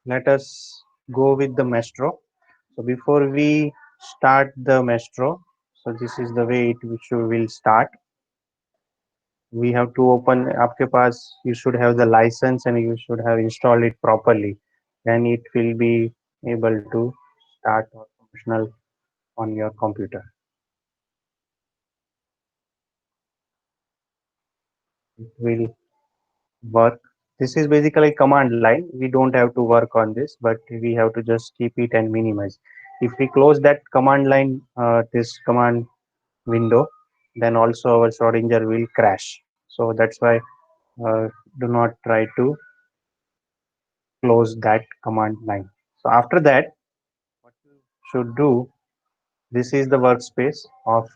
let us go with the Maestro. So before we start the Maestro, so this is the way it which we will start. We have to open आपके पास you should have the license and you should have installed it properly. Then it will be able to start or functional on your computer. It will work. This is basically command line. We don't have to work on this, but we have to just keep it and minimize. If we close that command line, this command window, then also our Schrodinger will crash. So that's why do not try to close that command line. So after that, what you should do, this is the workspace of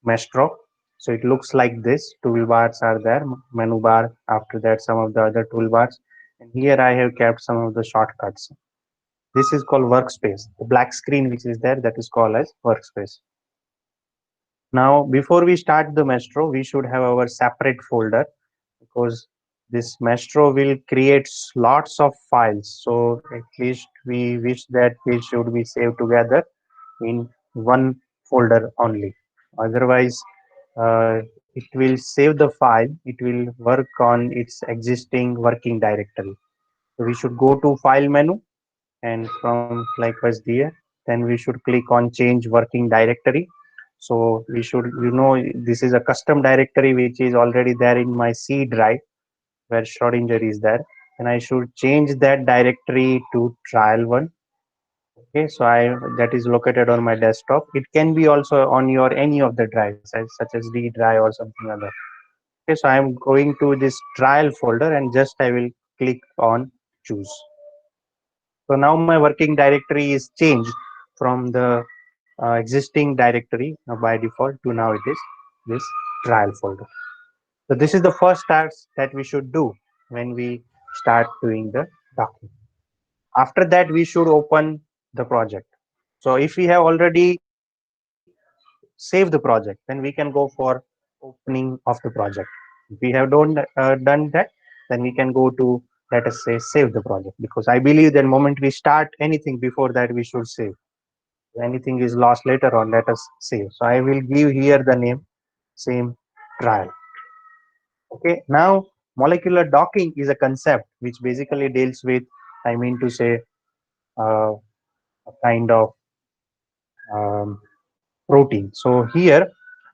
Maestro. So it looks like this. Toolbars are there, menu bar. After that, some of the other toolbars. And here I have kept some of the shortcuts. This is called workspace. The black screen which is there, that is called as workspace. Now, before we start the Maestro, we should have our separate folder because this Maestro will create lots of files. So at least we wish that they should be saved together in one folder only. Otherwise, it will save the file. It will work on its existing working directory. So we should go to File menu, and from likewise there, then we should click on Change Working Directory. So we should, this is a custom directory which is already there in my C drive where Schrodinger is there, and I should change that directory to trial one. Okay, so I that is located on my desktop. It can be also on your any of the drives, such as D drive or something other. Okay, so I am going to this trial folder and just I will click on choose. So now my working directory is changed from the existing directory by default to now it is this trial folder. So this is the first task that we should do when we start doing the document. After that, we should open the project. So if we have already saved the project, then we can go for opening of the project. If we have done that, then we can go to, let us say, save the project, because I believe that moment we start anything, before that we should save. Anything is lost later on, let us save. So I will give here the name same trial. Okay, now molecular docking is a concept which basically deals with, I mean to say, a kind of um, protein. So here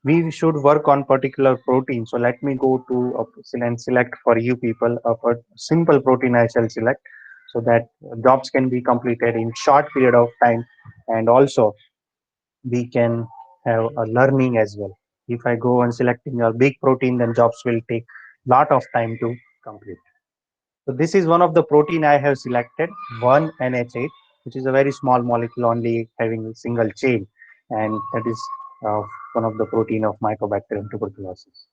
we should work on particular protein. So let me go to and select for you people a simple protein I shall select, so that jobs can be completed in short period of time, and also we can have a learning as well. If I go on selecting a big protein, then jobs will take lot of time to complete. So this is one of the protein I have selected, 1NH8, which is a very small molecule only having a single chain, and that is uh, one of the protein of Mycobacterium tuberculosis.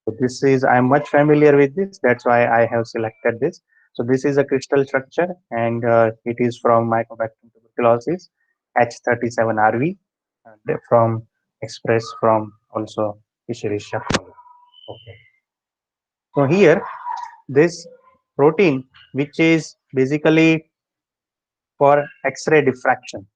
So this is, I'm much familiar with this, that's why I have selected this. So this is a crystal structure, and it is from Mycobacterium tuberculosis, H37RV, from express from also Escherichia coli. Okay. So here, this protein, which is basically for X-ray diffraction,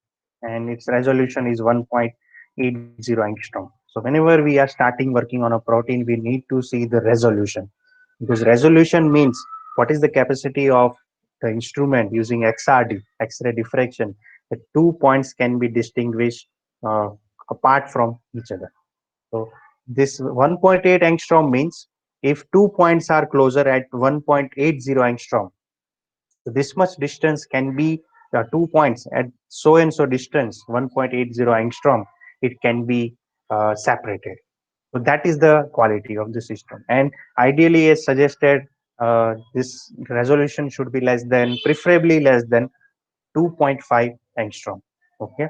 and its resolution is 1.80 angstrom. So whenever we are starting working on a protein, we need to see the resolution, because resolution means what is the capacity of the instrument using XRD, X-ray diffraction. The 2 points can be distinguished uh, apart from each other. So this 1.8 angstrom means if 2 points are closer at 1.80 angstrom, so this much distance can be 2 points at so and so distance, 1.80 angstrom, it can be separated. So that is the quality of the system. And ideally, as suggested, this resolution should be less than, preferably less than 2.5 angstrom. Okay.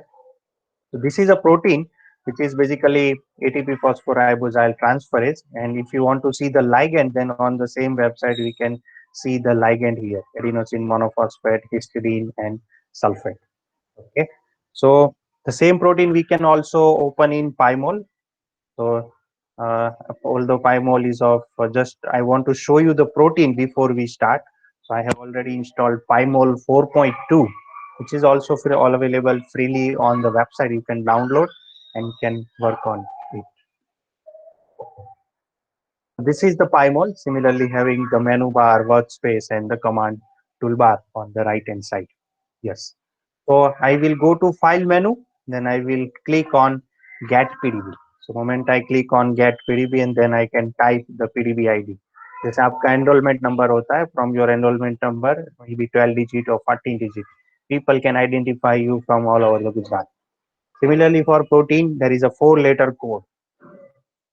So this is a protein which is basically ATP phosphoribosyl transferase. And if you want to see the ligand, then on the same website we can see the ligand here: adenosine monophosphate, histidine, and sulfate. Okay. So the same protein we can also open in Pymol. So although Pymol is of just, I want to show you the protein before we start. So I have already installed PyMol 4.2, which is also free, all available freely on the website. You can download and can work on it. So this is the PyMol, similarly having the menu bar, workspace, and the command toolbar on the right hand side. Yes. So I will go to file menu, then I will click on get PDB. So moment I click on get PDB and then I can type the PDB ID. जैसे आपका enrollment number होता है, from your enrollment number, maybe 12 digit or 14 digit, people can identify you from all over the Gujarat. Similarly, for protein, there is a 4-letter code,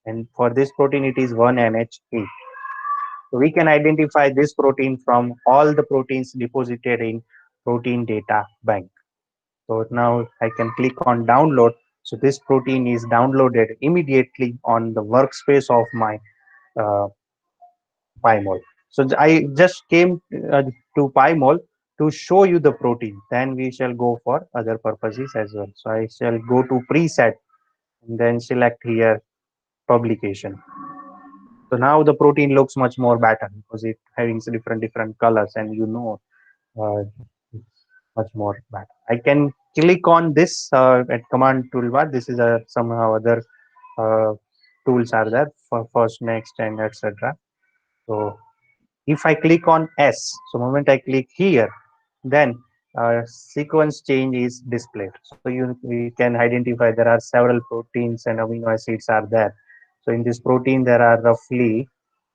and for this protein, it is 1NH8. So we can identify this protein from all the proteins deposited in protein data bank. So now I can click on download. So this protein is downloaded immediately on the workspace of my uh, PyMol. So I just came to PyMol to show you the protein. Then we shall go for other purposes as well. So I shall go to preset and then select here publication. So now the protein looks much more better because it having different colors, and uh, much more better. I can click on this at command toolbar. This is a somehow other uh, tools are there for first, next, and etc. So if I click on S, so moment I click here, then sequence change is displayed. So we can identify there are several proteins and amino acids are there. So in this protein there are roughly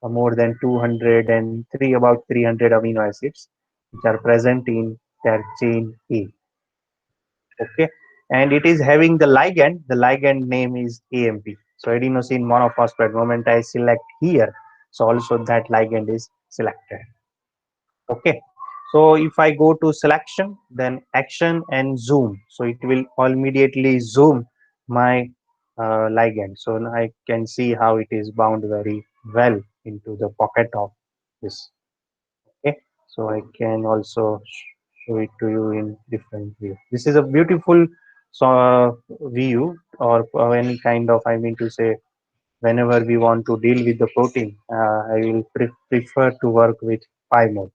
more than 203, about 300 amino acids which are present in their chain A. Okay, and it is having the ligand. The ligand name is AMP. So adenosine monophosphate. Moment I select here, so also that ligand is selected. Okay, so if I go to selection, then action and zoom, so it will immediately zoom my ligand. So now I can see how it is bound very well into the pocket of this. Okay, so I can also show it to you in different view. This is a beautiful view, or any kind of, I mean to say, whenever we want to deal with the protein, I will prefer to work with pi mode.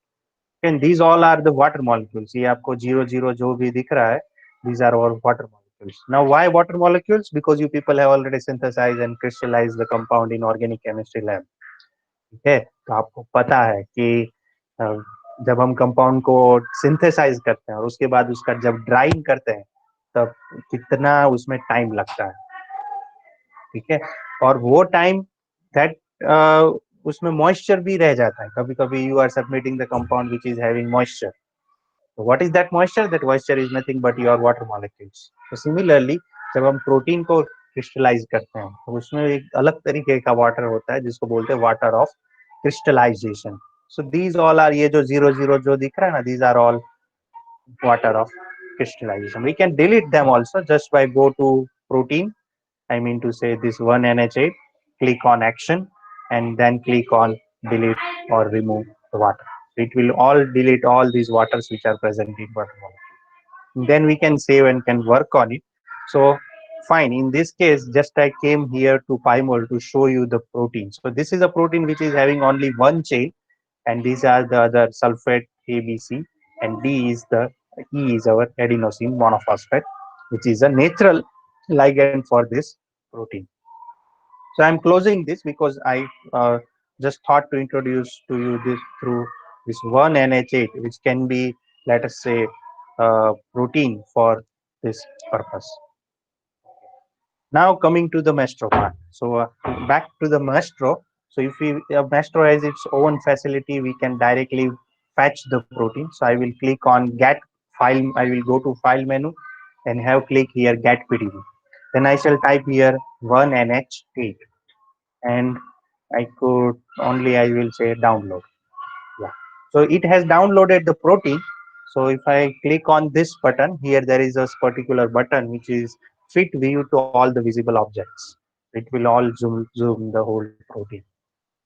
And these all are the water molecules. ये आपको 0 0 जो भी दिख रहा है, these are all water molecules. Now why water molecules? Because you people have already synthesized and crystallized the compound in organic chemistry lab. ठीक है, तो आपको पता है कि अ, जब हम कंपाउंड को सिंथेसाइज करते हैं और उसके बाद उसका जब ड्राइंग करते हैं तब कितना उसमें टाइम लगता है. ठीक है, और वो टाइम दैट उसमें मॉइस्चर भी रह जाता है. कभी कभी you are submitting the compound which is having moisture. What is that moisture? That moisture is nothing but your water molecules. तो सिमिलरली जब हम प्रोटीन को क्रिस्टलाइज करते हैं तो उसमें एक अलग तरीके का वाटर होता है जिसको बोलते हैं water of crystallization. So these all are, ये जो 0 0 जो दिख रहा है ना, these are all water of crystallization. We can delete them also just by go to protein, I mean to say this 1NH8, click on action and then click on delete or remove the water. It will all delete all these waters which are present in water molecule. Then we can save and can work on it. So fine, in this case, just I came here to PyMol to show you the protein. So this is a protein which is having only one chain, and these are the other sulfate ABC, and D is the E is our adenosine monophosphate, which is a natural ligand for this protein. So I'm closing this because I just thought to introduce to you this through this one NH8, which can be, let us say, protein for this purpose. Now coming to the Maestro part. So back to the Maestro. So if we Maestro has its own facility, we can directly fetch the protein. So I will click on get file. I will go to file menu and have click here get PDB. Then I shall type here 1NH8, and I could only, I will say, download. Yeah. So it has downloaded the protein. So if I click on this button here, there is a particular button which is fit view to all the visible objects. It will all zoom the whole protein.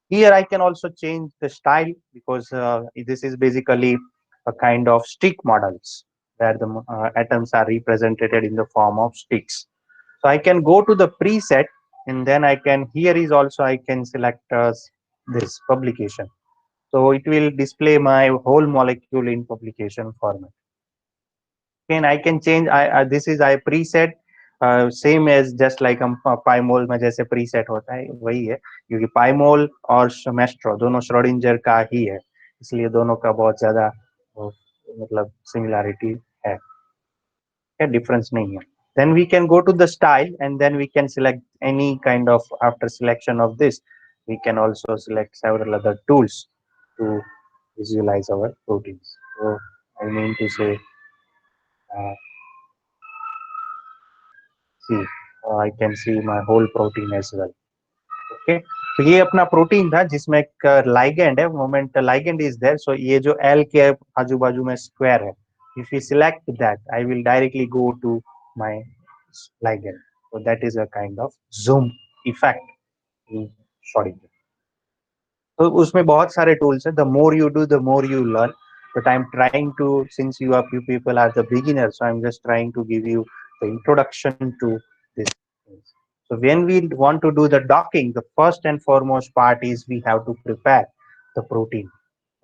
Here I can also change the style because this is basically a kind of stick models where the atoms are represented in the form of sticks. So I can go to the preset, and then I can, here is also I can select this publication. So it will display my whole molecule in publication format. Again, I can change. This is I preset same as just like हम PyMOL में जैसे preset होता है वही है, क्योंकि PyMOL और maestro दोनों श्रोडिंजर का ही है, इसलिए दोनों का बहुत ज्यादा मतलब सिमिलैरिटी है, क्या डिफरेंस नहीं है. Then we can go to the style and then we can select any kind of, after selection of this we can also select several other tools to visualize our proteins. So I mean to say, uh, see, I can see my whole protein as well. Okay, तो ये अपना protein था जिसमें एक ligand है, moment ligand is there, सो ये जो L के आजू बाजू में स्क्वायर है, if we select that I will directly go to my ligand. So that is a kind of zoom effect in Schrodinger. तो उसमें बहुत सारे टूल्स है, the more you do the more you learn, but I am trying to, since you are, you people are the beginner, so I am just trying to give you the introduction to this. So when we want to do the docking, the first and foremost part is we have to prepare the protein.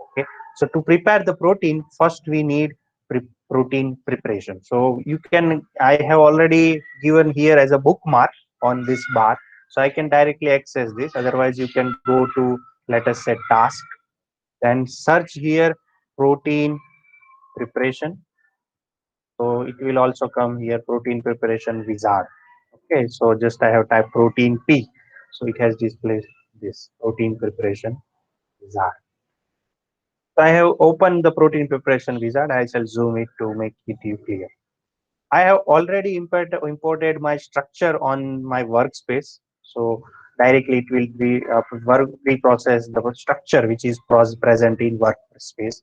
Okay, so to prepare the protein, first we need protein preparation. So you can, I have already given here as a bookmark on this bar, so I can directly access this. Otherwise you can go to, let us say, task, then search here protein preparation. So it will also come here protein preparation wizard. Okay, so just I have typed protein P, so it has displayed this protein preparation wizard. So I have opened the protein preparation wizard. I shall zoom it to make it clear. I have already imported my structure on my workspace. So directly it will be reprocess the structure which is present in workspace.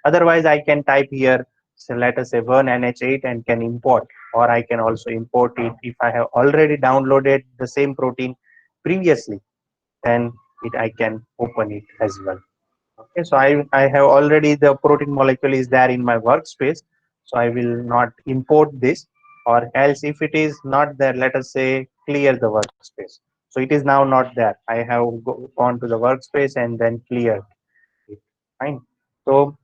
Otherwise, I can type here, so let us say 1NH8 and can import, or I can also import it if I have already downloaded the same protein previously, then I can open it as well. Okay, so I have already the protein molecule is there in my workspace, so I will not import this, or else if it is not there, let us say clear the workspace. So it is now not there. I have gone to the workspace and then cleared it. Fine. So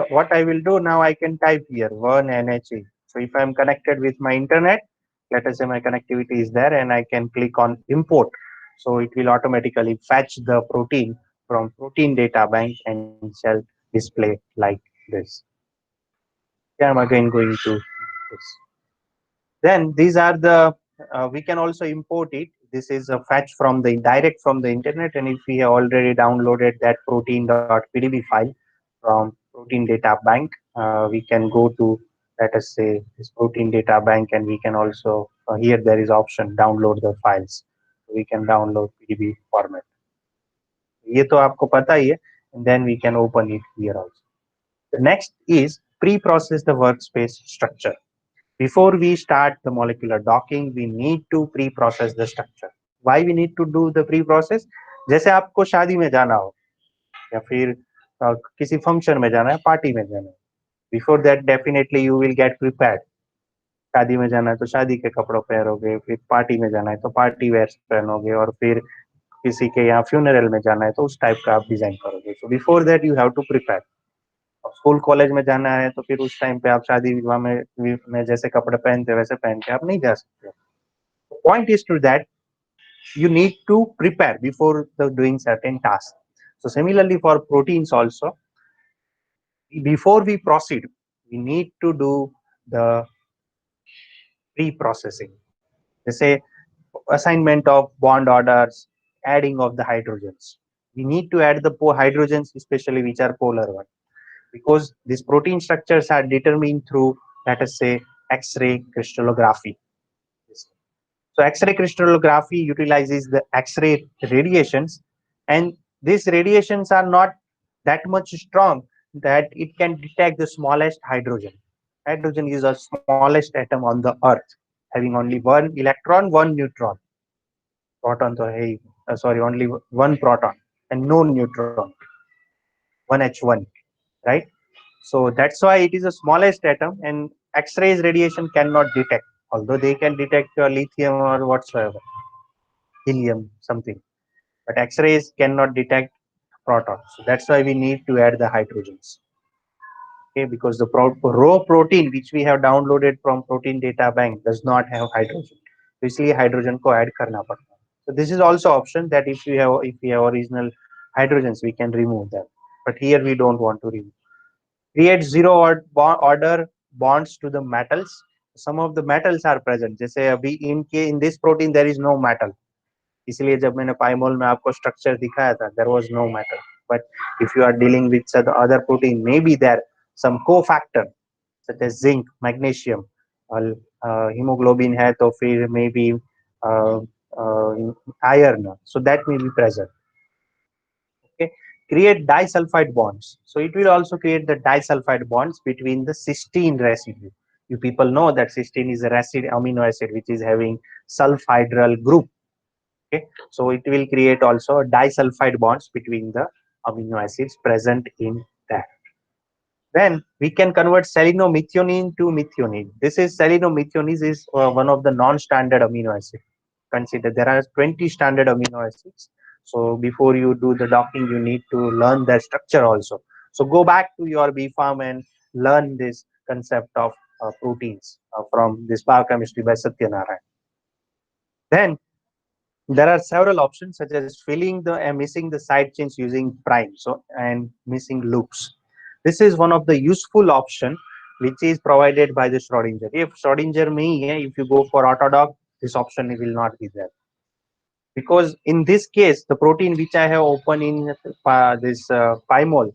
what I will do now, I can type here 1NHE. So if I am connected with my internet, let us say my connectivity is there, and I can click on import. So it will automatically fetch the protein from protein data bank and shall display like this. Yeah, I'm again going to this. Then these are the, we can also import it. This is a fetch from the direct from the internet, and if we have already downloaded that protein.pdb file from protein data bank, we can go to, let us say, this protein data bank, and we can also, here there is option download the files. We can download pdb format. ये तो आपको पता ही है, and then we can open it here also. The next is pre-process the workspace structure. Before we start the molecular docking, we need to pre-process the structure. Why we need to do the pre-process? जैसे आपको शादी में जाना हो, या फिर किसी function में जाना है, पार्टी में जाना है, before that definitely you will get prepared. शादी में जाना है तो शादी के कपड़ों पहनोगे, फिर पार्टी में जाना है तो पार्टी वेयर पहनोगे, और फिर किसी के यहाँ फ्यूनरल में जाना है तो उस टाइप का आप डिजाइन करोगे. So before that you have to prepare. School college में जाना है तो फिर उस टाइम पे आप शादी विवाह में जैसे कपड़े पहनते वैसे पहन के आप नहीं जा सकते. Point is to that you need to prepare before the doing certain tasks. So similarly for proteins also, before we proceed, we need to do the pre-processing. Say assignment of bond orders, adding of the hydrogens. We need to add the hydrogens, especially which are polar one, because these protein structures are determined through, let us say, X-ray crystallography. So X-ray crystallography utilizes the X-ray radiations, and these radiations are not that much strong that it can detect the smallest hydrogen. Hydrogen is the smallest atom on the Earth, having only one electron, one neutron. Proton, so hey, sorry, only one proton and no neutron, one H1, right? So that's why it is the smallest atom, and X-rays radiation cannot detect, although they can detect lithium or whatsoever, helium, something. But X-rays cannot detect protons. So that's why we need to add the hydrogens. Okay, because the raw protein which we have downloaded from protein data bank does not have hydrogen. So इसलिए hydrogen को add करना पड़ता है. So this is also option that if we have original hydrogens we can remove them. But here we don't want to remove. Create zero order bonds to the metals. Some of the metals are present. जैसे अभी in this protein there is no metal. इसलिए जब मैंने PyMOL में आपको structure दिखाया था there was no metal. But if you are dealing with the other protein, maybe there some cofactor such as zinc, magnesium, और hemoglobin है तो फिर maybe uh, iron, so that may be present. Okay, create disulfide bonds. So it will also create the disulfide bonds between the cysteine residue. You people know that cysteine is a amino acid which is having sulfhydryl group. Okay, so it will create also disulfide bonds between the amino acids present in that. Then we can convert selenomethionine to methionine. This is selenomethionine is one of the non-standard amino acid. Consider there are 20 standard amino acids. So before you do the docking, you need to learn their structure also. So go back to your B Farm and learn this concept of proteins from this biochemistry by Satyanarayan. Then there are several options such as filling the and missing the side chains using prime, so and missing loops. This is one of the useful option which is provided by the Schrodinger. If Schrodinger me, if you go for Autodoc, this option will not be there. Because in this case, the protein which I have opened in this pymol,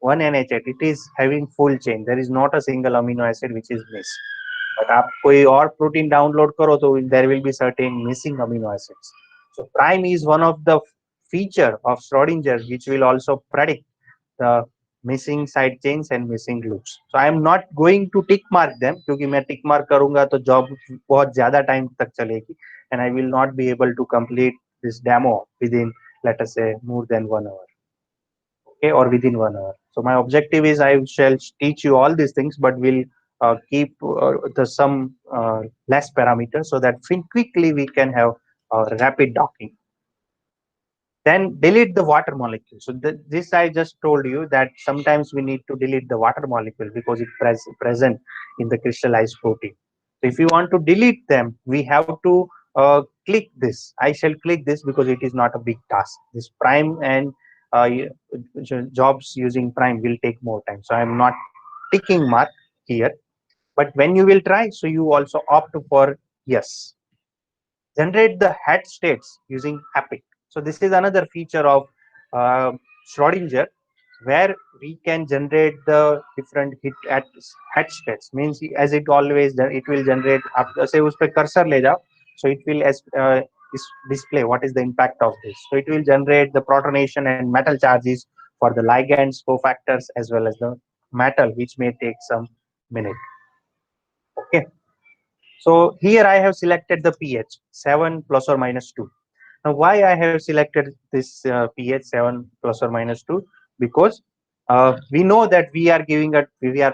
1NH8, it is having full chain. There is not a single amino acid which is missed. But आप कोई और protein download करो तो there will be certain missing amino acids. So prime is one of the feature of Schrodinger which will also predict the missing side chains and missing loops. So I am not going to tick mark them क्योंकि मैं tick mark करूंगा तो job बहुत ज़्यादा time तक चलेगी and I will not be able to complete this demo within, let us say, more than 1 hour. Okay, or within 1 hour. So my objective is I shall teach you all these things, but will keep the some less parameters so that quickly we can have rapid docking. Then delete the water molecule. So this I just told you that sometimes we need to delete the water molecule because it present in the crystallized protein. So if you want to delete them, we have to click this. I shall click this because it is not a big task. This prime and jobs using prime will take more time. So I am not ticking mark here. But when you will try, so you also opt for yes. Generate the head states using Epic. So this is another feature of uh, Schrodinger where we can generate the different head states. Means as it always it will generate after say उस पे cursor ले जाओ, so it will display what is the impact of this. So it will generate the protonation and metal charges for the ligands, cofactors as well as the metal, which may take some minute. Okay. So here I have selected the pH 7 plus or minus 2. Now why I have selected this pH 7 plus or minus 2? Because we know that we are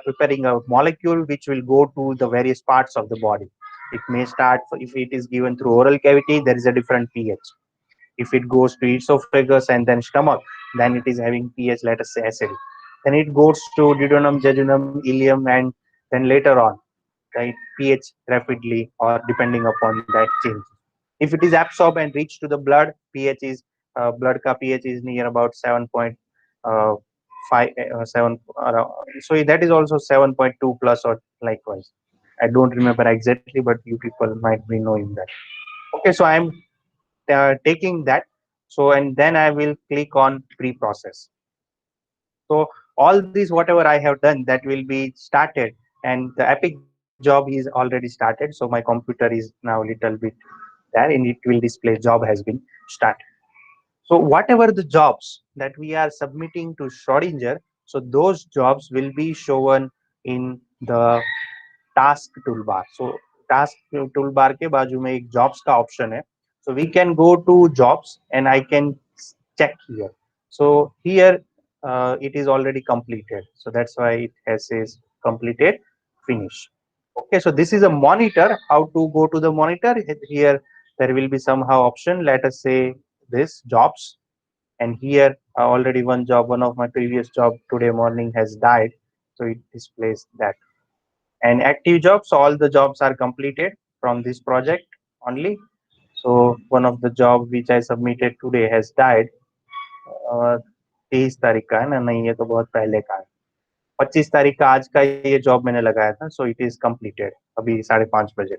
preparing a molecule which will go to the various parts of the body. It may start, if it is given through oral cavity, there is a different pH. If it goes to esophagus and then stomach, then it is having pH, let us say, acidic. Then it goes to duodenum, jejunum, ileum, and then later on right pH rapidly or depending upon that change. If it is absorbed and reach to the blood, pH is blood ka pH is near about 7.5 7 so that is also 7.2 plus or likewise. I don't remember exactly, but you people might be knowing that. Okay, so I'm taking that. So and then I will click on pre-process. So all these whatever I have done that will be started, and the Epic job is already started. So my computer is now a little bit there and it will display job has been started. So whatever the jobs that we are submitting to Schrodinger, so those jobs will be shown in the task toolbar. So task toolbar के बाजू में एक jobs का option है. So we can go to jobs and I can check here. So here it is already completed. So that's why it has says completed, finish. Okay, so this is a monitor. How to go to the monitor? Here there will be somehow option. Let us say this jobs, and here already one job, one of my previous job today morning has died, so it displays that. And active jobs, so all the jobs are completed from this project only. So one of the job which I submitted today has died. 23 तारीख का है ना, नहीं ये तो बहुत पहले का है। 25 तारीख का आज का ये जॉब मैंने लगाया था, सो इट इज कंप्लीटेड अभी 5:30 बजे।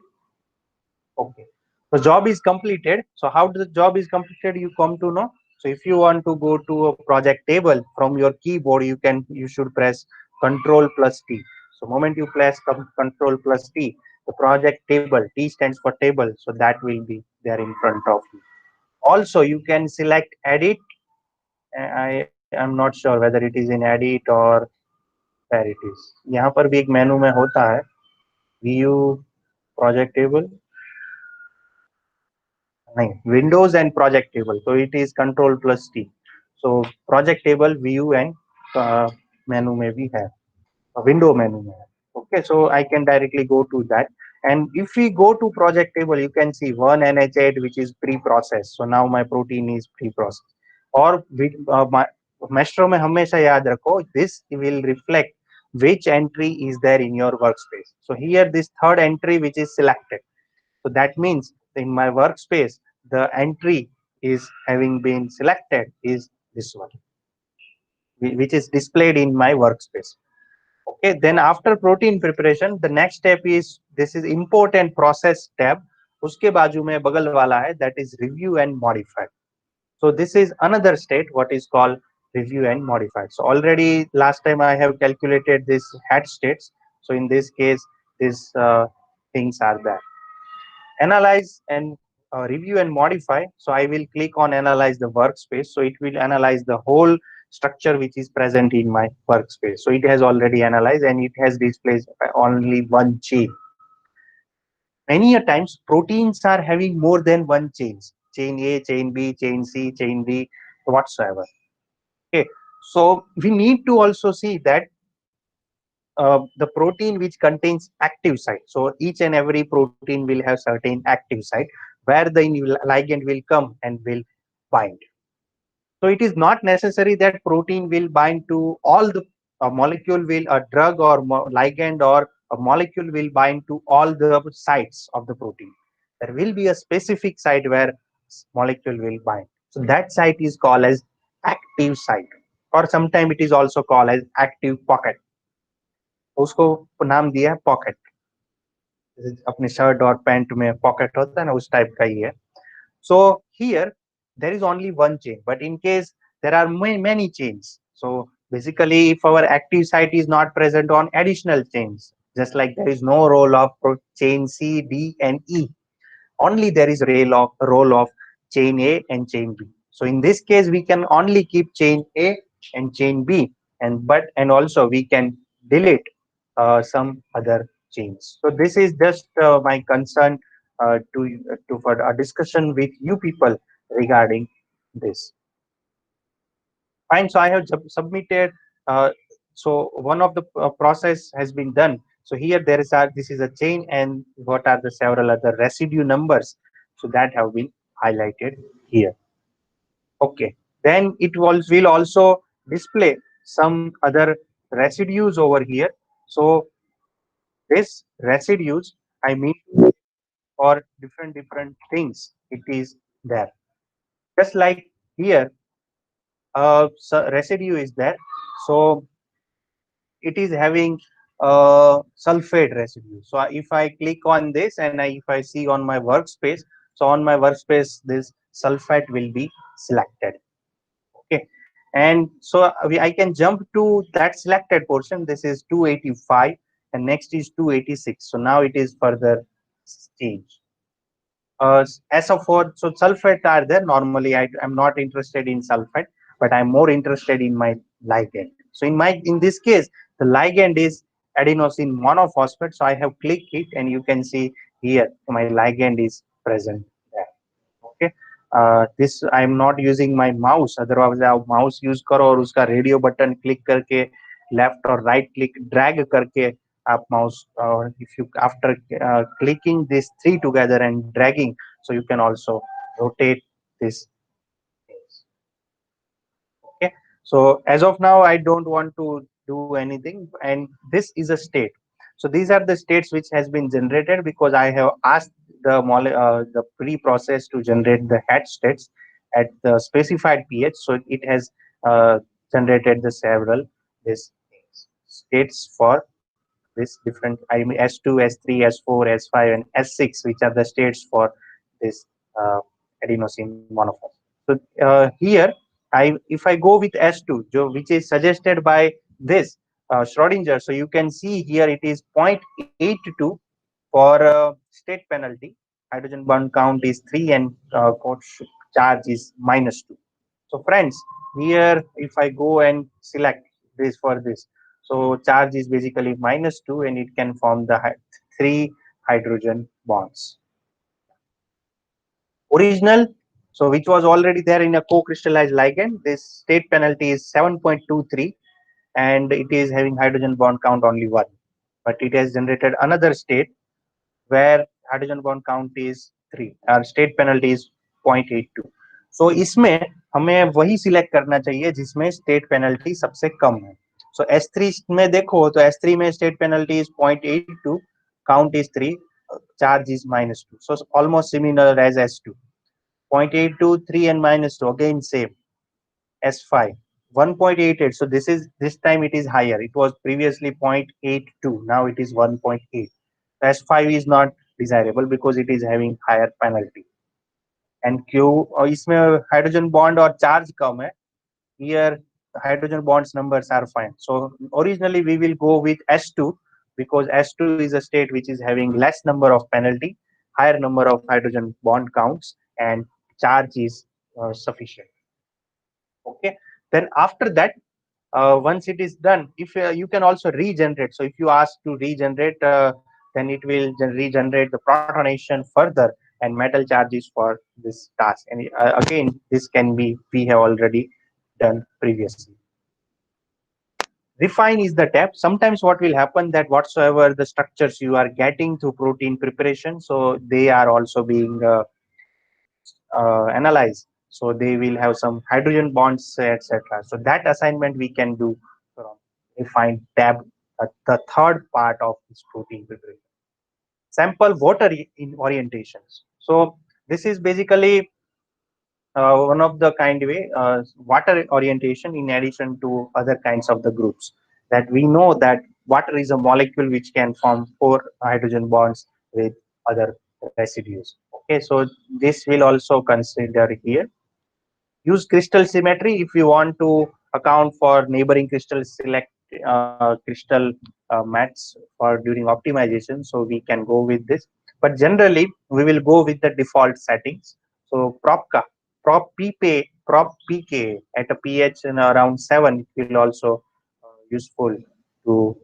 Okay. So job is completed. So how the job is completed, you come to know. So if you want to go to a project table from your keyboard, you should press Control plus T. So moment you press Control plus T, the project table, T stands for table, so that will be there in front of you. Also, you can select edit. I am not sure whether it is in edit or where it is. यहाँ पर भी एक मेनू में होता है view project table, नहीं, Windows and project table, तो it is control plus T. So project table view and मेनू में भी है, विंडो मेनू में है। Okay, so I can directly go to that. And if we go to project table, you can see one NH8 which is pre-processed. So now my protein is pre-processed. और maestro में हमेशा याद रखो, this will reflect which entry is there in your workspace. So here this third entry which is selected. So that means in my workspace, the entry is having been selected is this one, which is displayed in my workspace. Okay, then after protein preparation, the next step is this is important process tab. उसके बाजू में बगल वाला है, that is review and modify. So this is another state what is called review and modify. So already last time I have calculated this hat states. So in this case, these things are there. Analyze and review and modify. So I will click on analyze the workspace. So it will analyze the whole structure which is present in my workspace. So it has already analyzed and it has displayed only one chain. Many a times proteins are having more than one chain A, chain B, chain C, chain D, whatsoever. Okay, so we need to also see that the protein which contains active site. So each and every protein will have certain active site where the ligand will come and will bind. So it is not necessary that protein will bind to all the molecule will a drug or ligand or a molecule will bind to all the sites of the protein. There will be a specific site where molecule will bind. So that site is called as active site, or sometimes it is also called as active pocket. उसको नाम दिया है pocket, अपने shirt और pant में pocket होता है ना, उस टाइप का ही है। So here there is only one chain, but in case there are many chains, so basically if our active site is not present on additional chains, just like there is no role of chain C, D and E, only there is role of chain A and chain B. So in this case we can only keep chain A and chain B, and also we can delete some other chains. So this is just my concern to for a discussion with you people regarding this. Fine. So I have submitted. So one of the process has been done. So here there is a this is a chain, and what are the several other residue numbers? So that have been highlighted here. Okay. Then it will also display some other residues over here. So this residues, I mean, for different things, it is there. Just like here, so residue is there. So it is having sulfate residue. So if I click on this and if I see on my workspace, so on my workspace, this sulfate will be selected. Okay. And so I can jump to that selected portion. This is 285 and next is 286. So now it is further changed. As of for so sulfate are there. Normally I am not interested in sulfate, but I'm more interested in my ligand. So in this case, the ligand is adenosine monophosphate. So I have clicked it and you can see here my ligand is present there. Okay. This I am not using my mouse. Otherwise आप mouse use करो और उसका radio button click करके left or right click drag करके आप mouse, if you after clicking these three together and dragging, so you can also rotate this. Okay. So as of now, I don't want to do anything, and this is a state. So these are the states which has been generated because I have asked the pre-process to generate the hatch states at the specified pH. So it has generated the several this states for this different, I mean, S2, S3, S4, S5, and S6, which are the states for this adenosine monophos. So here, if I go with S2, which is suggested by this Schrodinger, so you can see here it is 0.82 for state penalty. Hydrogen bond count is 3 and charge is -2. So friends, here if I go and select this for this, so charge is basically -2 and it can form the three hydrogen bonds. Original, so which was already there in a co-crystallized ligand, this state penalty is 7.23 and it is having hydrogen bond count only 1. But it has generated another state where hydrogen bond count is 3 और state penalty is 0.82. So इसमें हमें वही select करना चाहिए जिसमें state penalty सबसे कम है. So S3 में देखो तो S3 में state penalty is 0.82, count is 3, charge is -2. So almost similar as S2. 0.82, 3 and -2 again same. S5 1.88. So this time it is higher. It was previously 0.82. Now it is 1.8. S5 is not desirable because it is having higher penalty. And Q इसमें hydrogen bond और charge कम है. Here hydrogen bonds numbers are fine. So originally we will go with S2 because S2 is a state which is having less number of penalty, higher number of hydrogen bond counts, and charge is sufficient. Okay. Then after that, once it is done, if you can also regenerate. So if you ask to regenerate, then it will regenerate the protonation further and metal charges for this task. And again, this can be we have already done previously. Refine is the step. Sometimes what will happen that whatsoever the structures you are getting through protein preparation, so they are also being analyzed. So they will have some hydrogen bonds, etc. So that assignment we can do from refine tab, the third part of this protein preparation. Sample water in orientations. So this is basically one of the kind way water orientation in addition to other kinds of the groups that we know that water is a molecule which can form 4 hydrogen bonds with other residues. Okay, so this will also consider here. Use crystal symmetry if you want to account for neighboring crystal, select crystal mats for during optimization. So we can go with this, but generally we will go with the default settings. So prop pK at a pH in around 7 will also useful to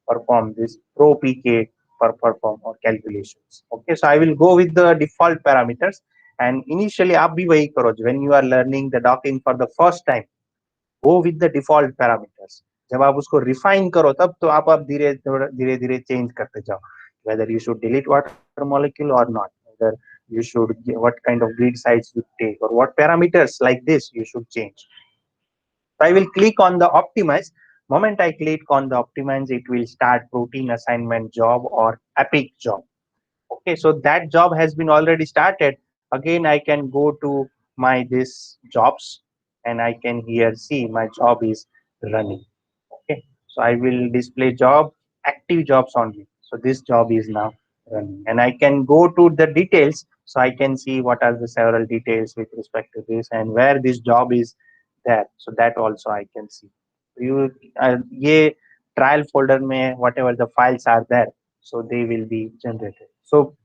perform this pro pK for perform or calculations. Okay, so I will go with the default parameters. And initially आप भी वही करो when you are learning the docking for the first time. Go with the default parameters. जब आप उसको refine करो तब तो आप धीरे धीरे धीरे change करते जाओ. Whether you should delete water molecule or not, whether you should what kind of grid size you take or what parameters like this you should change. So I will click on the optimize. Moment I click on the optimize, it will start protein assignment job or epic job. Okay, so that job has been already started. Again, I can go to my this jobs and I can here see my job is running. Okay, so I will display job active jobs only. So this job is now running and I can go to the details. So I can see what are the several details with respect to this and where this job is there. So that also I can see. You ये trial folder में whatever the files are there, so they will be generated. So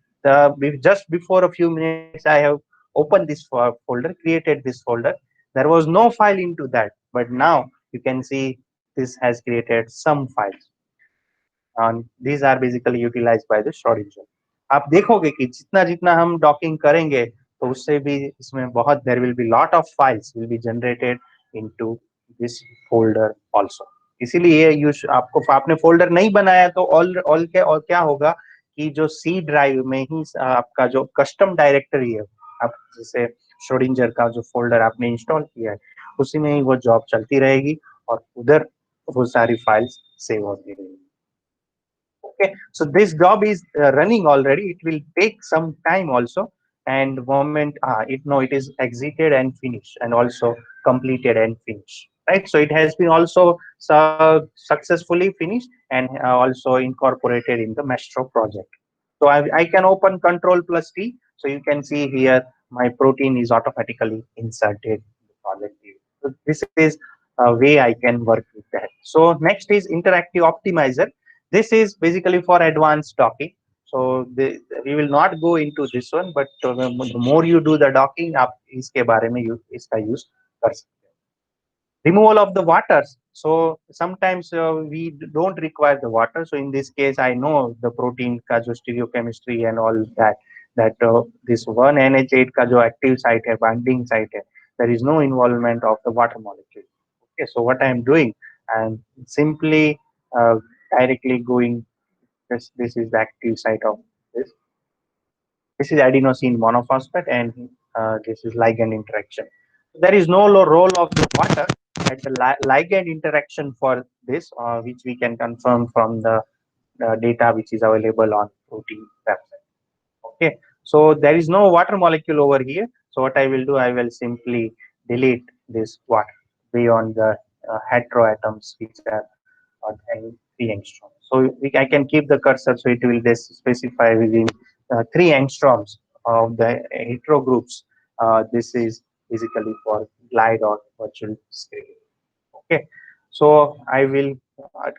just before a few minutes I have opened this folder, created this folder. There was no file into that, but now you can see this has created some files and these are basically utilized by the Schrodinger. आप देखोगे कि जितना जितना हम docking करेंगे तो उससे भी इसमें बहुत there will be lot of files will be generated into this folder also. इसीलिए आपको आपने फोल्डर नहीं बनाया तो ऑल क्या होगा कि जो सी ड्राइव में ही आपका जो कस्टम डायरेक्टरी है, आप जैसे श्रोडिंजर का जो फोल्डर आपने इंस्टॉल किया है उसी में ही वो जॉब चलती रहेगी और उधर वो सारी फाइल्स सेव होती रहेगी. Okay, so this job is running already. It will take some time also, and moment it is exited and finished, and also completed and finished. Right. So it has been also successfully finished and also incorporated in the Maestro project. So I can open Control plus T. So you can see here my protein is automatically inserted in the project view. So this is a way I can work with that. So next is interactive optimizer. This is basically for advanced docking. So we will not go into this one, but the more you do the docking, आप इसके बारे में इसका use कर सकते हैं. Removal of the waters. So sometimes we don't require the water. So in this case, I know the protein का जो stereochemistry and all that, this one NH8 का जो active site है, binding site है, there is no involvement of the water molecule. Okay, so what I am doing, I am simply uh, directly going. This is the active site of this. This is adenosine monophosphate, and this is ligand interaction. There is no role of the water at the ligand interaction for this, which we can confirm from the data which is available on protein website. Okay, so there is no water molecule over here. So what I will do, I will simply delete this water beyond the heteroatoms which are having 3 angstrom. So I can keep the cursor, so it will specify within 3 angstroms of the hetero groups. This is basically for glide or virtual screen. Okay, so I will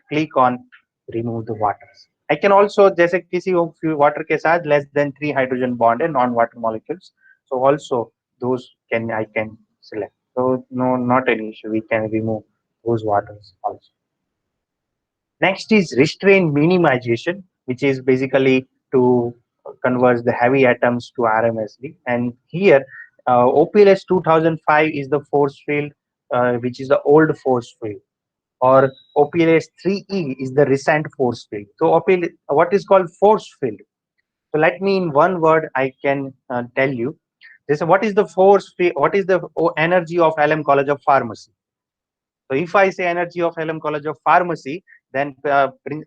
click on remove the waters. I can also, जैसे किसी water के साथ less than 3 hydrogen bond and non-water molecules, so also those I can select. So no, not an issue. We can remove those waters also. Next is restraint minimization, which is basically to convert the heavy atoms to RMSD. And here, OPLS 2005 is the force field, which is the old force field, or OPLS 3E is the recent force field. So what is called force field? So let me, in one word, I can tell you this: what is the force field? What is the energy of LM College of Pharmacy? So if I say energy of LM College of Pharmacy, then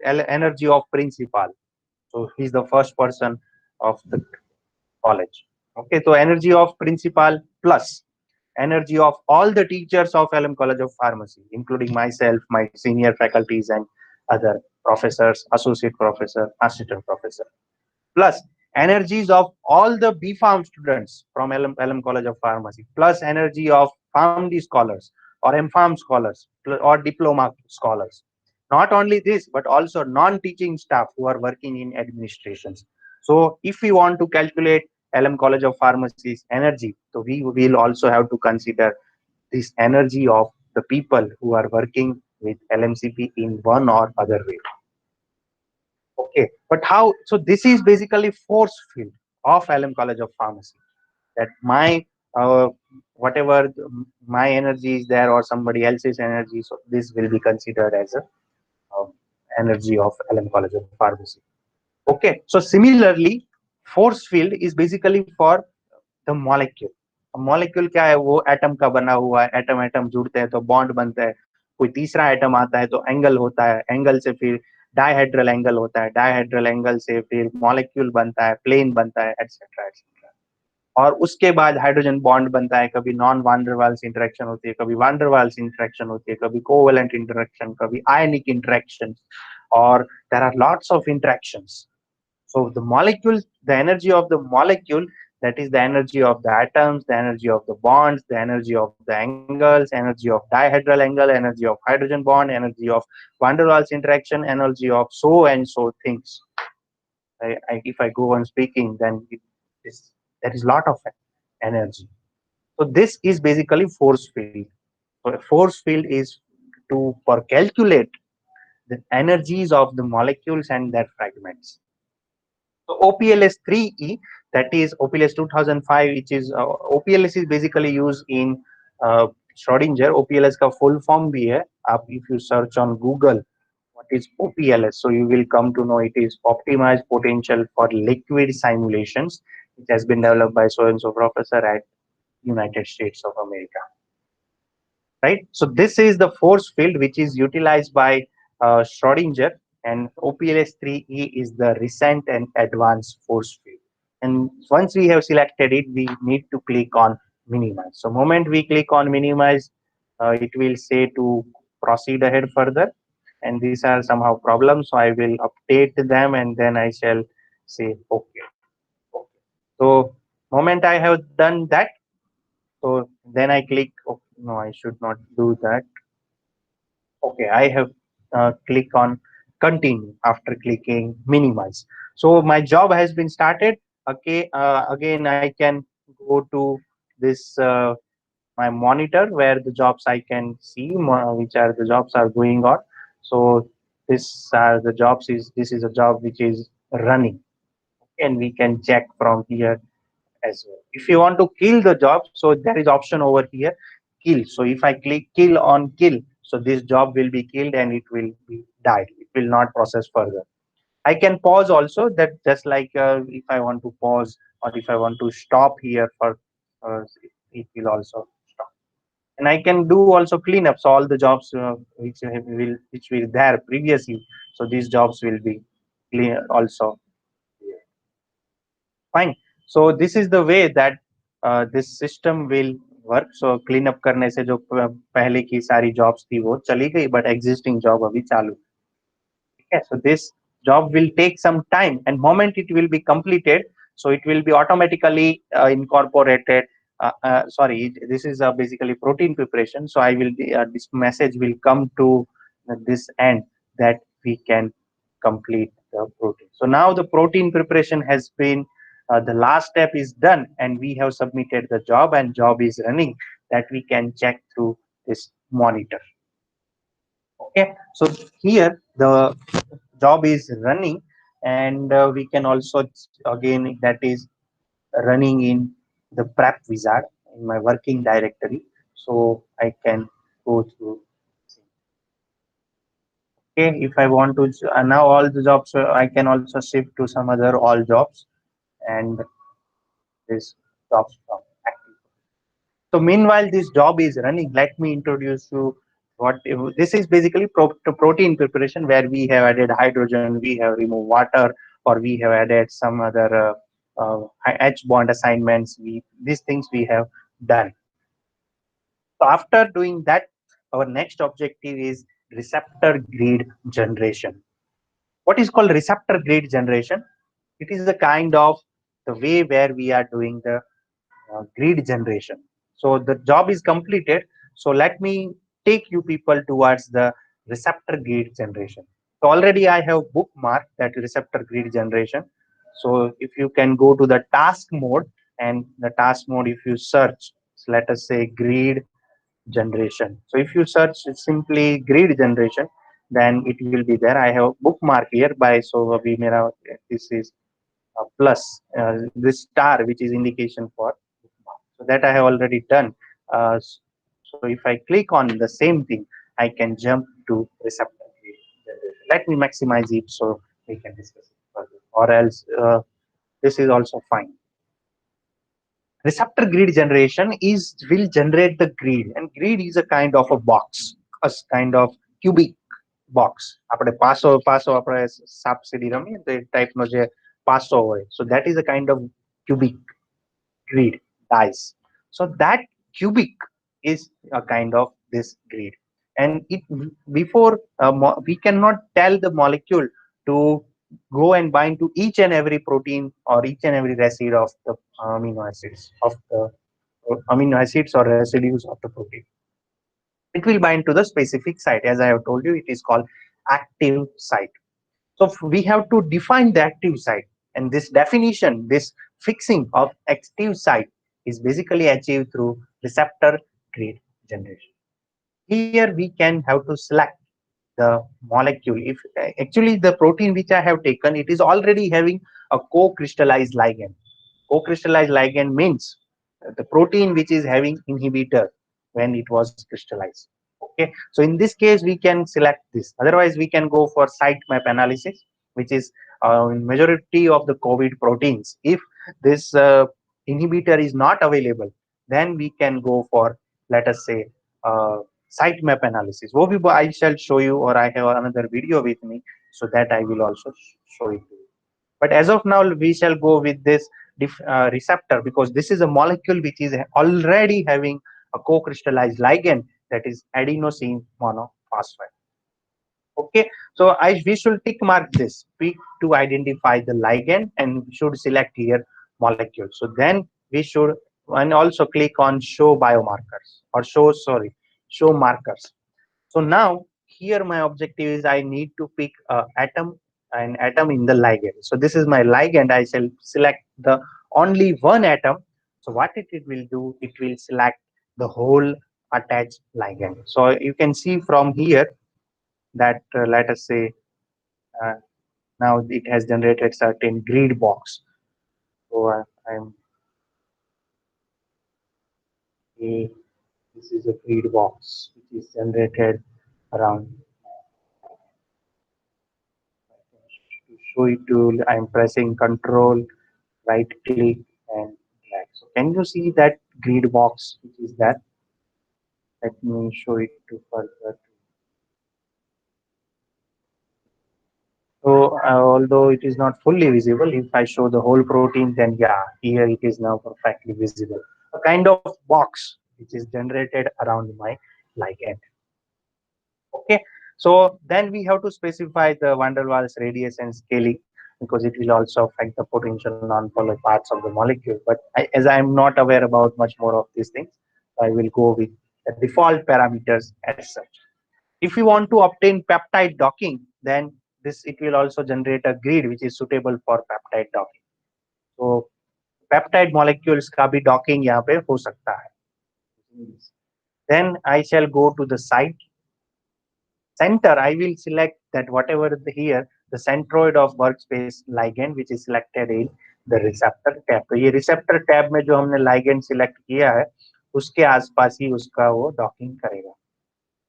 energy of principal. So he's the first person of the college. Okay, so energy of principal plus energy of all the teachers of LM College of Pharmacy, including myself, my senior faculties, and other professors, associate professor, assistant professor, plus energies of all the BPharm students from LM College of Pharmacy, plus energy of PharmD scholars or MPharm scholars or diploma scholars. Not only this, but also non-teaching staff who are working in administrations. So if we want to calculate LM College of Pharmacy's energy, so we will also have to consider this energy of the people who are working with LMCP in one or other way. Okay, but how? So this is basically force field of LM College of Pharmacy. That my whatever my energy is there or somebody else's energy, so this will be considered as a uh, energy of LM College of Pharmacy. Okay, so similarly, force field is basically for the molecule. Molecule क्या है? वो atom का बना हुआ है. Atom atom जुड़ते हैं तो बॉन्ड बनता है. कोई तीसरा एटम आता है तो एंगल होता है. एंगल से फिर डायहेड्रल एंगल होता है. डायहेड्रल एंगल से फिर मॉलिक्यूल बनता है, प्लेन बनता है, एटसेट्रा एटसेट्रा. और उसके बाद हाइड्रोजन बॉन्ड बनता है. कभी नॉन वांडरवाल्स इंटरेक्शन होती है, कभी वांडरवाल्स इंटरेक्शन होती है, कभी कोवेलेंट इंटरेक्शन, कभी आयनिक इंटरेक्शन, और there are lots of interactions. So the molecule, the energy of the molecule, that is the energy of the atoms, the energy of the bonds, the energy of the angles, energy of dihedral angle, energy of hydrogen bond, energy of van der Waals interaction, energy of so and so things. If I go on speaking, then there is lot of energy. So this is basically force field. So a force field is for calculate the energies of the molecules and their fragments. So OPLS 3E, that is OPLS 2005, which is OPLS is basically used in Schrodinger. OPLS का full form भी है. If you search on Google what is OPLS, so you will come to know it is optimized potential for liquid simulations, which has been developed by so and so professor at United States of America. right? So this is the force field which is utilized by Schrodinger, and OPLS-3E is the recent and advanced force field. And once we have selected it, we need to click on minimize. So moment we click on minimize, it will say to proceed ahead further. And these are somehow problems, so I will update them and then I shall say okay. Okay. So moment I have done that, so then I click. Oh, no, I should not do that. Okay, I have click on continue after clicking minimize. So my job has been started. Okay, again I can go to this my monitor where the jobs I can see which are the jobs are going on. So this are the jobs is this is a job which is running, and we can check from here as well. If you want to kill the job, so there is option over here, kill. So if I click kill on kill, so this job will be killed and it will be died. It will not process further. I can pause also, that just like if I want to pause or if I want to stop here for, it will also stop. And I can do also cleanups, all the jobs which were there previously. So these jobs will be clean also. Fine. So this is the way that this system will work. So clean up करने से जो पहले की सारी jobs थी वो चली गई, but existing job अभी चालू. Okay, so this job will take some time, and moment it will be completed, so it will be automatically incorporated. Sorry, this is basically protein preparation. So I will be, this message will come to this end that we can complete the protein. So now the protein preparation has been, the last step is done, and we have submitted the job, and job is running, that we can check through this monitor. Okay, so here the job is running, and we can also again that is running in the prep wizard in my working directory, so I can go through. Okay, if I want to now all the jobs, I can also shift to some other all jobs, and this jobs from active. So meanwhile this job is running, let me introduce you what this is basically protein preparation, where we have added hydrogen, we have removed water, or we have added some other H bond assignments. These things we have done. So after doing that, our next objective is receptor grid generation. What is called receptor grid generation? It is the kind of the way where we are doing the grid generation. So the job is completed. So let me take you people towards the receptor grid generation. So already I have bookmarked that receptor grid generation. So if you can go to the task mode, and the task mode, if you search, so let us say grid generation. So if you search simply grid generation, then it will be there. I have bookmark here by, so this is plus this star, which is indication for bookmark. So that I have already done. So if I click on the same thing, I can jump to receptor grid generation. Let me maximize it so we can discuss it further, or else this is also fine. Receptor grid generation is will generate the grid, and grid is a kind of a box, a kind of cubic box. આપણે પાસો પાસો આપણે સાપ સીડી રમીએ તો type નો જે પાસો હોય, so that is a kind of cubic grid dice. So that cubic is a kind of this grid, and it before we cannot tell the molecule to go and bind to each and every protein or each and every residue of the amino acids or residues of the protein. It will bind to the specific site. As I have told you, it is called active site. So we have to define the active site, and this definition, this fixing of active site is basically achieved through receptor grid generation. Here we can have to select the molecule. If actually the protein which I have taken, it is already having a co-crystallized ligand. Co-crystallized ligand means the protein which is having inhibitor when it was crystallized. Okay, so in this case we can select this. Otherwise we can go for site map analysis, which is in majority of the COVID proteins. If this inhibitor is not available, then we can go for, let us say, sitemap analysis. वो भी I shall show you, or I have another video with me, so that I will also show it to you. But as of now, we shall go with this receptor, because this is a molecule which is already having a co-crystallized ligand, that is adenosine monophosphate. Okay, so we should tick mark this pick to identify the ligand, and we should select here molecule. So then we should, and also click on show biomarkers, or show markers. So now here my objective is I need to pick an atom in the ligand. So this is my ligand. I shall select the only one atom. So what it will do, it will select the whole attached ligand. So you can see from here that let us say uh, now it has generated certain grid box. So I'm a, this is a grid box which is generated around. To show it to, I'm pressing control, right click, and drag. So can you see that grid box which is that? Let me show it to further. So although it is not fully visible, if I show the whole protein, then yeah, here it is now perfectly visible. A kind of box which is generated around my ligand. Okay, so then we have to specify the van der Waals radius and scaling, because it will also affect the potential non-polar parts of the molecule. But as I am not aware about much more of these things, I will go with the default parameters as such. If you want to obtain peptide docking, then this it will also generate a grid which is suitable for peptide docking. So peptide molecules का भी docking यहाँ पे हो सकता है. Then I shall go to the site center. I will select that whatever here the centroid of workspace ligand which is selected in the receptor tab. तो ये receptor tab में जो हमने ligand select किया है उसके आसपास ही उसका वो docking करेगा.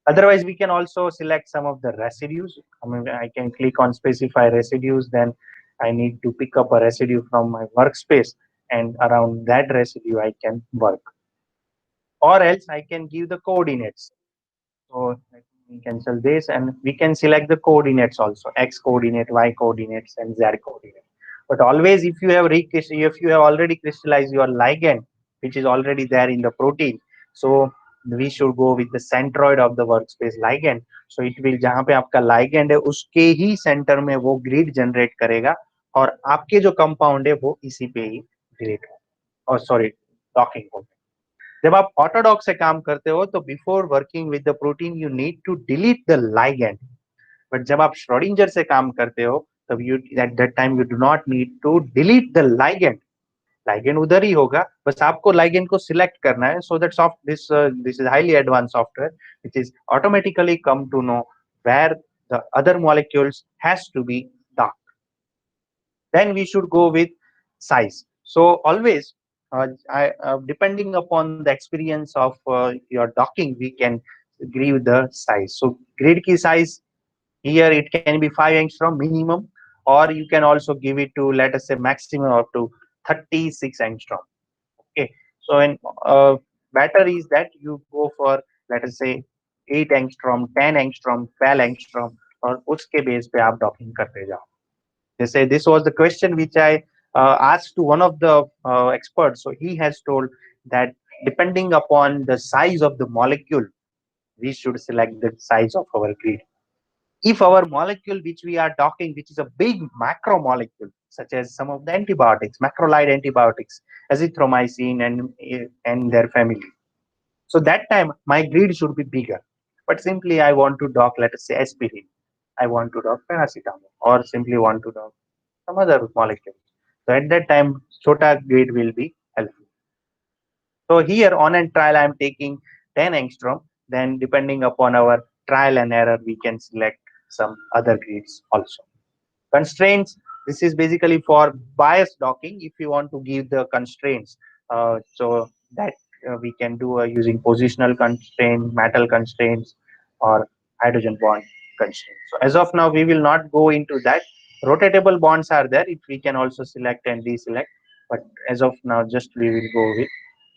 Otherwise, we can also select some of the residues. I mean, I can click on specify residues. Then I need to pick up a residue from my workspace, and around that residue I can work. Or else I can give the coordinates. So let me cancel this, and we can select the coordinates also: x coordinate, y coordinates, and z coordinate. But always, if you have already crystallized your ligand, which is already there in the protein, so we should go with the centroid of the workspace ligand. So it will, जहाँ पे आपका ligand है उसके ही center में वो grid generate करेगा, और आपके जो compound है वो इसी पे ही delete हो, और sorry docking हो. जब आप ऑटोडॉक से काम करते हो तो before working with the protein you need to delete the ligand. But जब आप श्रोडिंगर से काम करते हो तब you at that time you do not need to delete the ligand. Ligand उधर ही होगा, बस आपको लाइगैंड को सिलेक्ट करना है. So that soft this is highly advance software which is automatically come to know where the other molecules has to be docked. Then we should go with size. So always, depending upon the experience of your docking, we can give the size. So grid key size here, it can be 5 angstrom minimum, or you can also give it to, let us say, maximum up to 36 angstrom. Okay, so and better is that you go for, let us say, 8 angstrom, 10 angstrom, 12 angstrom, और उसके base पे आप docking करते जाओ. They say this was the question which I asked to one of the experts. So he has told that depending upon the size of the molecule, we should select the size of our grid. If our molecule which we are docking, which is a big macromolecule, such as some of the antibiotics, macrolide antibiotics, azithromycin and their family. So that time my grid should be bigger. But simply I want to dock, let us say, aspirin. I want to dock paracetamol, or simply want to dock some other molecule. So at that time, Chota grid will be helpful. So here on a trial, I'm taking 10 angstrom. Then depending upon our trial and error, we can select some other grids also. Constraints, this is basically for bias docking. If you want to give the constraints, so that we can do using positional constraint, metal constraints, or hydrogen bond constraints. So as of now, we will not go into that. Rotatable bonds are there, if we can also select and deselect, but as of now, just we will go with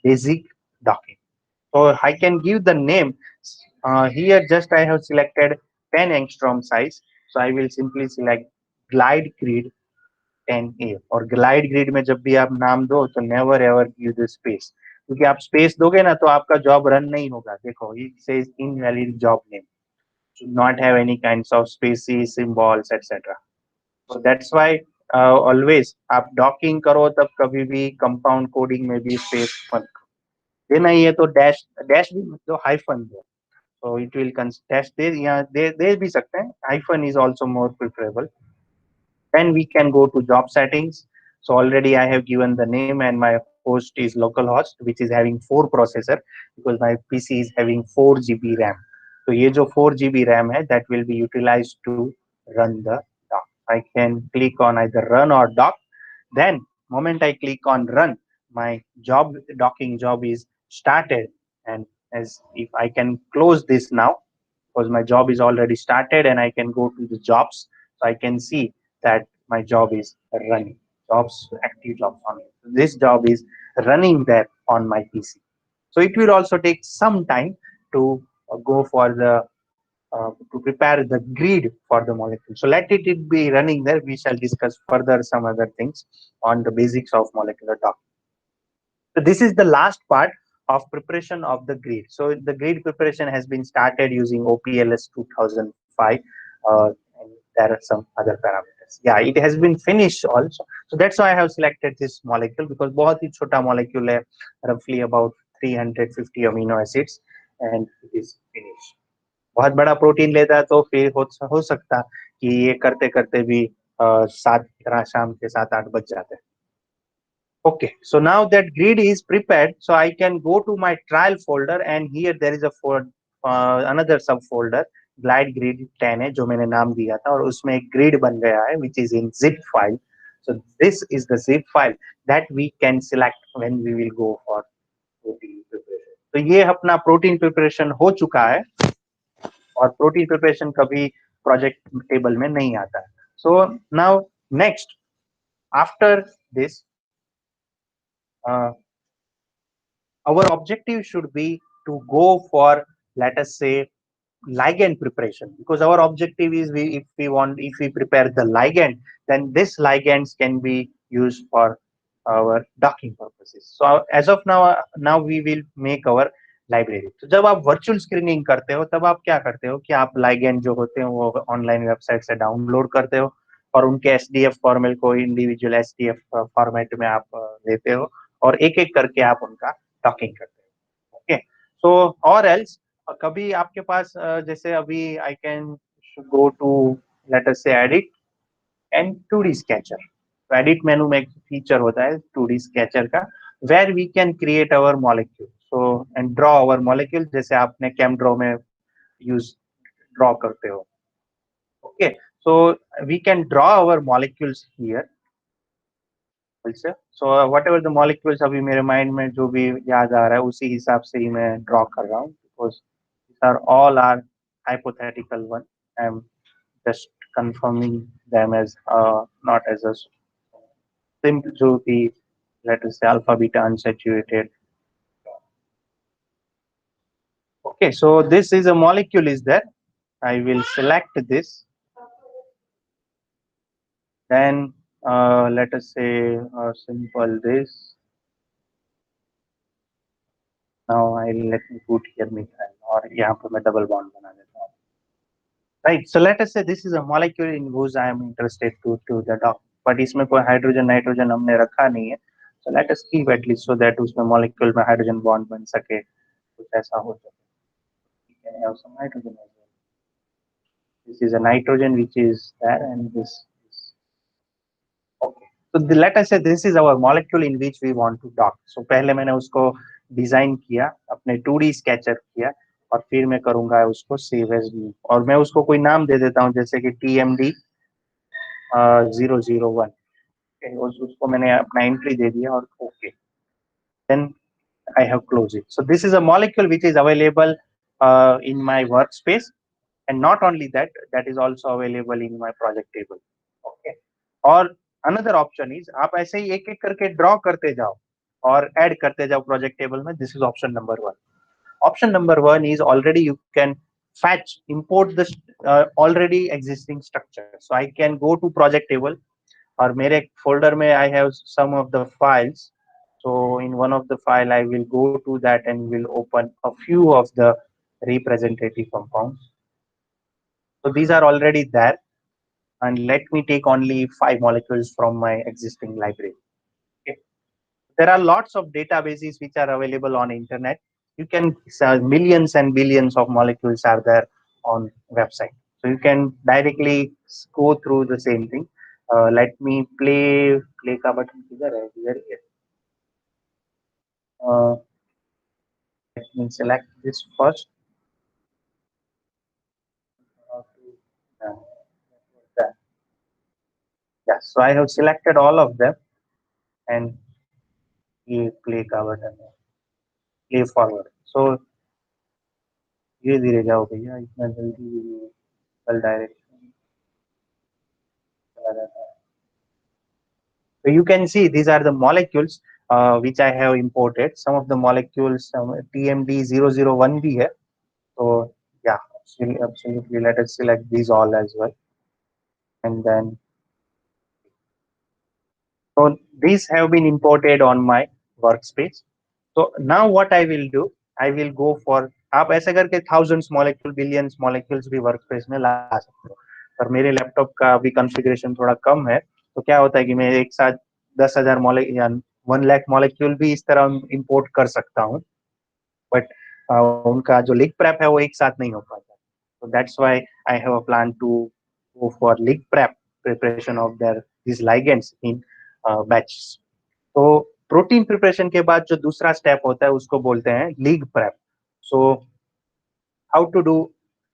basic docking. So I can give the name Here just I have selected 10 angstrom size, so I will simply select glide grid 10A. और glide grid में जब भी आप नाम दो तो never ever give the space, क्योंकि आप स्पेस दोगे ना तो आपका जॉब रन नहीं होगा. देखो it says invalid job name, should not have any kinds of spaces, symbols, etc. So that's why always आप डॉकिंग करो तब कभी भी कंपाउंड कोडिंग में भी स्पेस मत देना ही है तो डैश डैश भी मत दो, हाइफन दो. So it will dash दे भी सकते हैं. Hyphen is also more preferable. Then we can go to job settings. So already I have given the name and my host is localhost, which is having 4 processor because my PC is having 4 GB RAM. So ये जो 4 GB RAM है, that will be utilized to run the dock. I can click on either run or dock. Then moment I click on run, my job docking job is started. And as if I can close this now, because my job is already started and I can go to the jobs. So I can see that my job is running. Jobs, active jobs on it. This job is running there on my PC. So it will also take some time to go for the to prepare the grid for the molecule. So let it be running there. We shall discuss further some other things on the basics of molecular talk. So this is the last part of preparation of the grid. So the grid preparation has been started using OPLS 2005, and there are some other parameters. Yeah, it has been finished also. So that's why I have selected this molecule because बहुत ही छोटा molecule है, roughly about 350 amino acids, and it is finished. बहुत बड़ा protein लेता है तो फिर हो सकता कि ये करते करते भी 7 शाम के 7-8 बज जाते हैं. Okay, so now that grid is prepared, so I can go to my trial folder and here there is a another subfolder glide grid 10 है जो मैंने नाम दिया था और उसमें एक grid बन गया है which is in zip file. So this is the zip file that we can select when we will go for protein preparation. तो ये अपना protein preparation हो चुका है और protein preparation कभी project table में नहीं आता है. So now next after this uh, our objective should be to go for, let us say, ligand preparation, because our objective is if we prepare the ligand, then this ligands can be used for our docking purposes. So as of now we will make our library. तो जब आप virtual screening करते हो तब आप क्या करते हो कि आप लाइगेंड जो होते हैं वो ऑनलाइन वेबसाइट से डाउनलोड करते हो और उनके एसडीएफ फॉर्मेट को इंडिविजुअल एसडीएफ फॉर्मेट में आप लेते हो और एक एक करके आप उनका डॉकिंग करते हो. ओके, सो और एल्स कभी आपके पास जैसे अभी I can go to let us से एडिट एंड 2D स्केचर. तो एडिट मेनू में एक फीचर होता है 2D स्केचर का where we can create our molecule so and draw our molecule जैसे आपने कैम ड्रॉ में यूज ड्रॉ करते हो. Okay, so we can draw our molecules here से. सो व्हाटएवर द मॉलिक्यूल्स अभी मेरे माइंड में जो भी याद आ रहा है उसी हिसाब से ही मैं ड्रॉ कर रहा हूँ because these are all are hypothetical one. I'm just confirming them as not as a simple to be, let us say, alpha beta unsaturated. Okay, so this is a molecule is there. I will select this. Then let us say simple this. Now I let me put here methyl और यहाँ पर मैं double bond बना देता हूँ. Right, so let us say this is a molecule in whose I am interested to the dock, but इसमें कोई hydrogen nitrogen हमने रखा नहीं है. So let us keep at least so that उसमें molecule में हाइड्रोजन बॉन्ड बन सके, कुछ ऐसा हो सके. We can have some nitrogen as well. This is a nitrogen which is there and this is okay. So let us say this is our molecule in which we want to dock. So पहले मैंने उसको design किया, अपने 2D sketcher किया और फिर मैं करूंगा उसको सेव एज व्यू और मैं उसको कोई नाम दे देता हूँ जैसे कि TMD 001. उसको मैंने अपना एंट्री दे दिया और okay, then I have closed it. So this is a molecule which is available in my workspace, and not only that, that is also available in my project table. Okay. और another option is आप ऐसे ही एक एक करके draw करते जाओ और add करते जाओ प्रोजेक्ट टेबल में. This is option number 1. Option number one is already you can fetch, import the already existing structure. So I can go to project table or मेरे folder में I have some of the files. So in one of the file I will go to that and will open a few of the representative compounds. So these are already there, and let me take only 5 molecules from my existing library. Okay. There are lots of databases which are available on internet. You can millions and billions of molecules are there on website. So you can directly go through the same thing. Let me play का button किधर है? Here ही है. Uh, let me select this first. Uh, yeah, so I have selected all of them and ये play का button है. Play forward. So धीरे धीरे जाओ भैया, इतना जल्दी भी कल डायरेक्शन चला जाता है. So you can see these are the molecules which I have imported. Some of the molecules TMD001 भी है. So yeah, absolutely. Let us select these all as well, and then so these have been imported on my workspace. So now what I will do, I will go for आप ऐसे करके thousands molecule billions molecules भी workspace में ला सकते हो. पर मेरे laptop का अभी कॉन्फ़िगरेशन थोड़ा कम है, तो क्या होता है कि मैं एक साथ 10,000 मॉलिक्यूल या 1 लाख मॉलिक्यूल भी इस तरह इंपोर्ट कर सकता हूँ, बट उनका जो लीक प्रेप है वो एक साथ नहीं हो पाता. So that's why I have a plan to go for leak prep preparation of their these ligands in batches. तो प्रोटीन प्रिपरेशन के बाद जो दूसरा स्टेप होता है उसको बोलते हैं league prep. So how to do,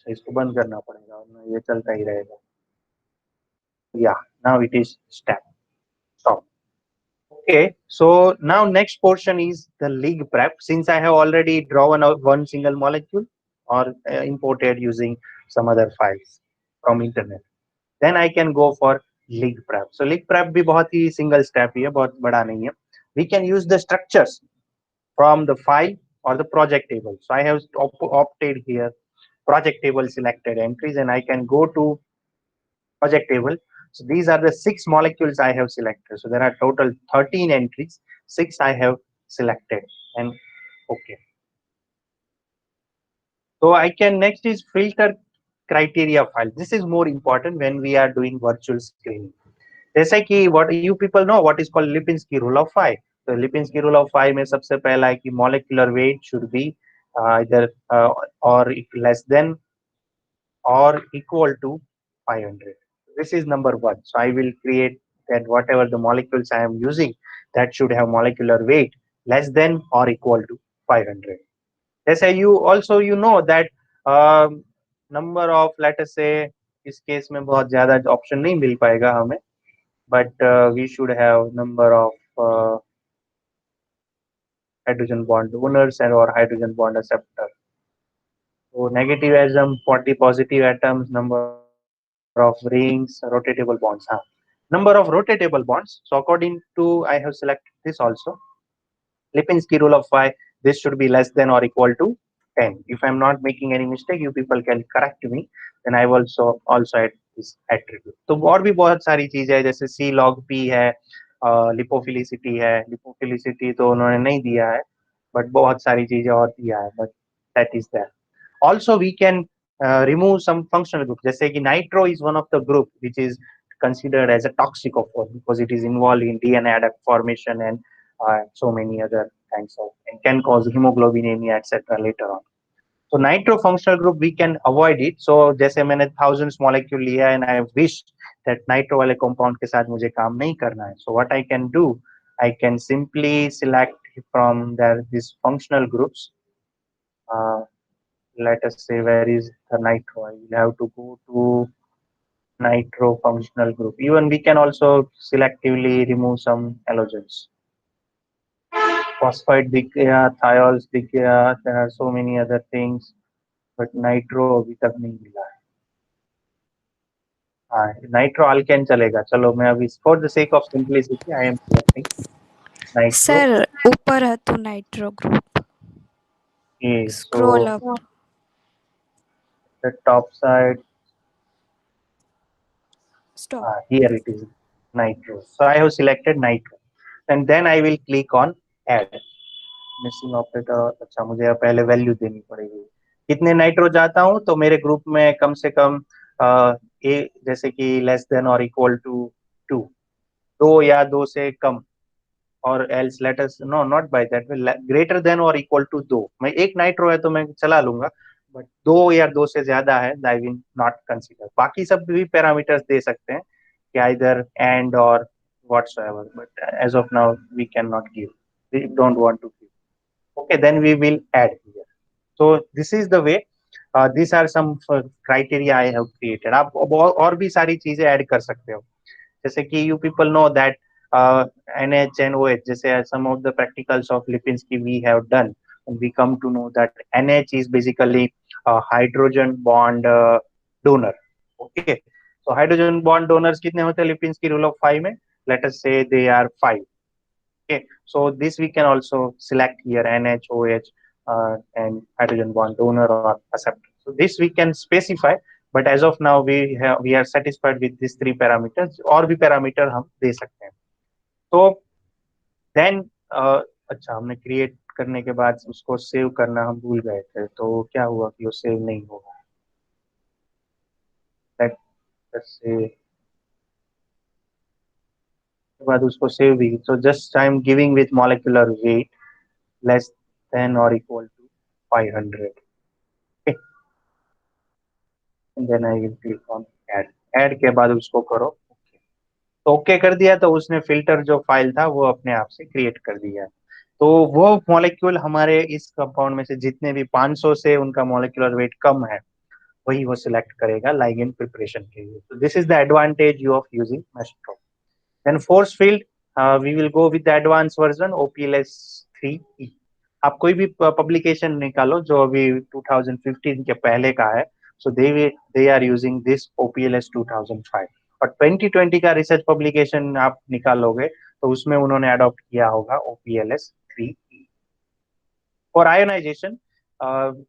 इसको बंद करना पड़ेगा वरना ये चलता ही रहेगा. या now it is step stop. Okay, so now next portion is the league prep. Since I have already drawn out one single molecule or imported using some other files from internet, then I can go for league prep. So league prep भी बहुत ही single step ही है, बहुत बड़ा नहीं है. We can use the structures from the file or the project table. So I have opted here project table selected entries, and I can go to project table. So these are the 6 molecules I have selected. So there are total 13 entries, 6 I have selected, and okay. So I can next is filter criteria file. This is more important when we are doing virtual screening. जैसे कि what you people know what is called Lipinski rule of 5. So Lipinski rule of 5 में सबसे पहला है कि molecular weight should be either or less than or equal to 500. This is number one. So I will create that whatever the molecules I am using, that should have molecular weight less than or equal to 500. Let's say you also you know that number of, let us say इस case में बहुत ज्यादा option नहीं मिल पाएगा हमें, but we should have number of hydrogen bond donors and or hydrogen bond acceptor. So negative atom, 40 positive atoms, number of rings, rotatable bonds. Number of rotatable bonds. So according to, I have selected this also. Lipinski rule of 5, this should be less than or equal to 10. If I'm not making any mistake, you people can correct me. Then I will also add this attribute. तो और भी बहुत सारी चीजें हैं, जैसे C log P है, lipophilicity है. लिपोफिलिसिटी तो उन्होंने नहीं दिया है, बट बहुत सारी चीजें और दिया है, but that is there. Also we can remove some functional group. जैसे कि nitro is one of the group which is considered as a toxicophore because it is involved in DNA adapt formation and so many other kinds of, and can cause hemoglobinemia etc. later on. So nitro functional group we can avoid it. So जैसे मैंने thousands molecule लिया and I wish that nitro वाले compound के साथ मुझे काम नहीं करना है. So what I can do, I can simply select from there these functional groups. Let us say where is the nitro. I will have to go to nitro functional group. Even we can also selectively remove some halogens. Phosphide दिख गया, thiols दिख गया, there are so many other things, but nitro अभी तक नहीं मिला है. हाँ, nitro alkane चलेगा. चलो मैं अभी for the sake of simplicity I am selecting nitro. Sir ऊपर है तो nitro group. Okay, Scroll so up. the top side, Stop. here it is, nitro. So I have selected nitro, and then I will click on add. Missing operator, अच्छा मुझे पहले value देनी पड़ेगी, कितने nitro जाता हूँ, तो मेरे ग्रुप में कम से कम ए जैसे कि लेस देन और इक्वल टू 2, दो या दो से कम, और else let us know not by that greater than और इक्वल टू दो, मैं एक नाइट्रो है तो मैं चला लूंगा, बट दो या दो से ज्यादा है आई विल नॉट कंसीडर। बाकी सब भी पैरामीटर्स दे सकते हैं कि इधर एंड और whatsoever, but as of now we can not give, we don't want to give. Okay, then we will add here. So this is the way, these are some criteria I have created. आप और भी सारी चीजें add कर सकते हो, जैसे कि you people know that NH and OH, जैसे some of the practicals of Lipinski we have done, and we come to know that NH is basically a hydrogen bond donor. Okay, so hydrogen bond donors कितने होते हैं Lipinski rule of 5 में? Let us say they are 5. Okay, so this we can also select here NHOH and hydrogen bond donor or acceptor. So this we can specify, but as of now we are satisfied with these three parameters. और भी parameter हम दे सकते हैं. तो then अच्छा हमने create करने के बाद उसको सेव करना हम भूल गए थे, तो क्या हुआ कि वो सेव नहीं होगा. Let's say के बाद उसको सेव भी, so just I am giving with molecular weight less than or equal to 500. Okay, and then I will click on add. Add के बाद उसको करो okay. तो ओके कर दिया तो उसने फिल्टर जो फाइल था वो अपने आप से क्रिएट कर दिया. तो वो मॉलिक्यूल हमारे इस कंपाउंड में से जितने भी 500 से उनका मॉलिक्यूलर वेट कम है वही वो सिलेक्ट करेगा लाइगेंड प्रिपरेशन के लिए. तो this is the advantage of using Maestro. Then force field, we will go with the advance version OPLS 3E. आप कोई भी पब्लिकेशन निकालो जो अभी 2015 के पहले का है, so they are using this OPLS 2005. और 2020 का रिसर्च पब्लिकेशन आप निकालोगे तो उसमें उन्होंने अडॉप्ट किया होगा OPLS 3E. For ionization,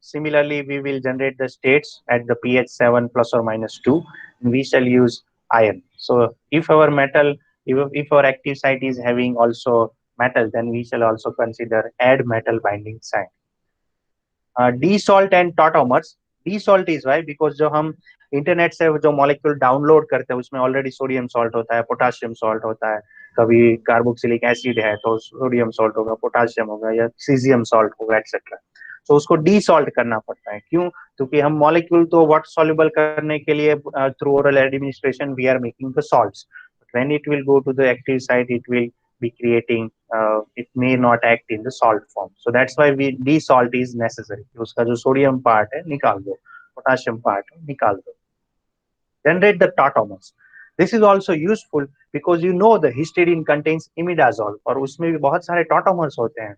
similarly, we will generate the states at the pH 7 plus or minus 2. And we shall use ion. So if our metal, if our active site is having also metal, then we shall also consider add metal binding site. Desalt and tautomers. Desalt is why because जो हम internet से जो molecule download करते हैं उसमें already sodium salt होता है, potassium salt होता है, कभी कार्बोक्सिलिक एसिड है तो सोडियम सॉल्ट होगा, पोटाशियम होगा या सीजियम सॉल्ट होगा एक्सेट्रा. तो उसको डीसॉल्ट करना पड़ता है. क्यों? क्योंकि हम मॉलिक्यूल तो वाटर सॉल्युबल करने के लिए through oral administration we are making the salts. When it will go to the active site it will be creating, it may not act in the salt form, so that's why we desalt is necessary. उसका जो sodium part है निकाल दो, potassium part है निकाल दो. Generate the tautomers. This is also useful because you know the histidine contains imidazole और उसमें भी बहुत सारे tautomers होते हैं.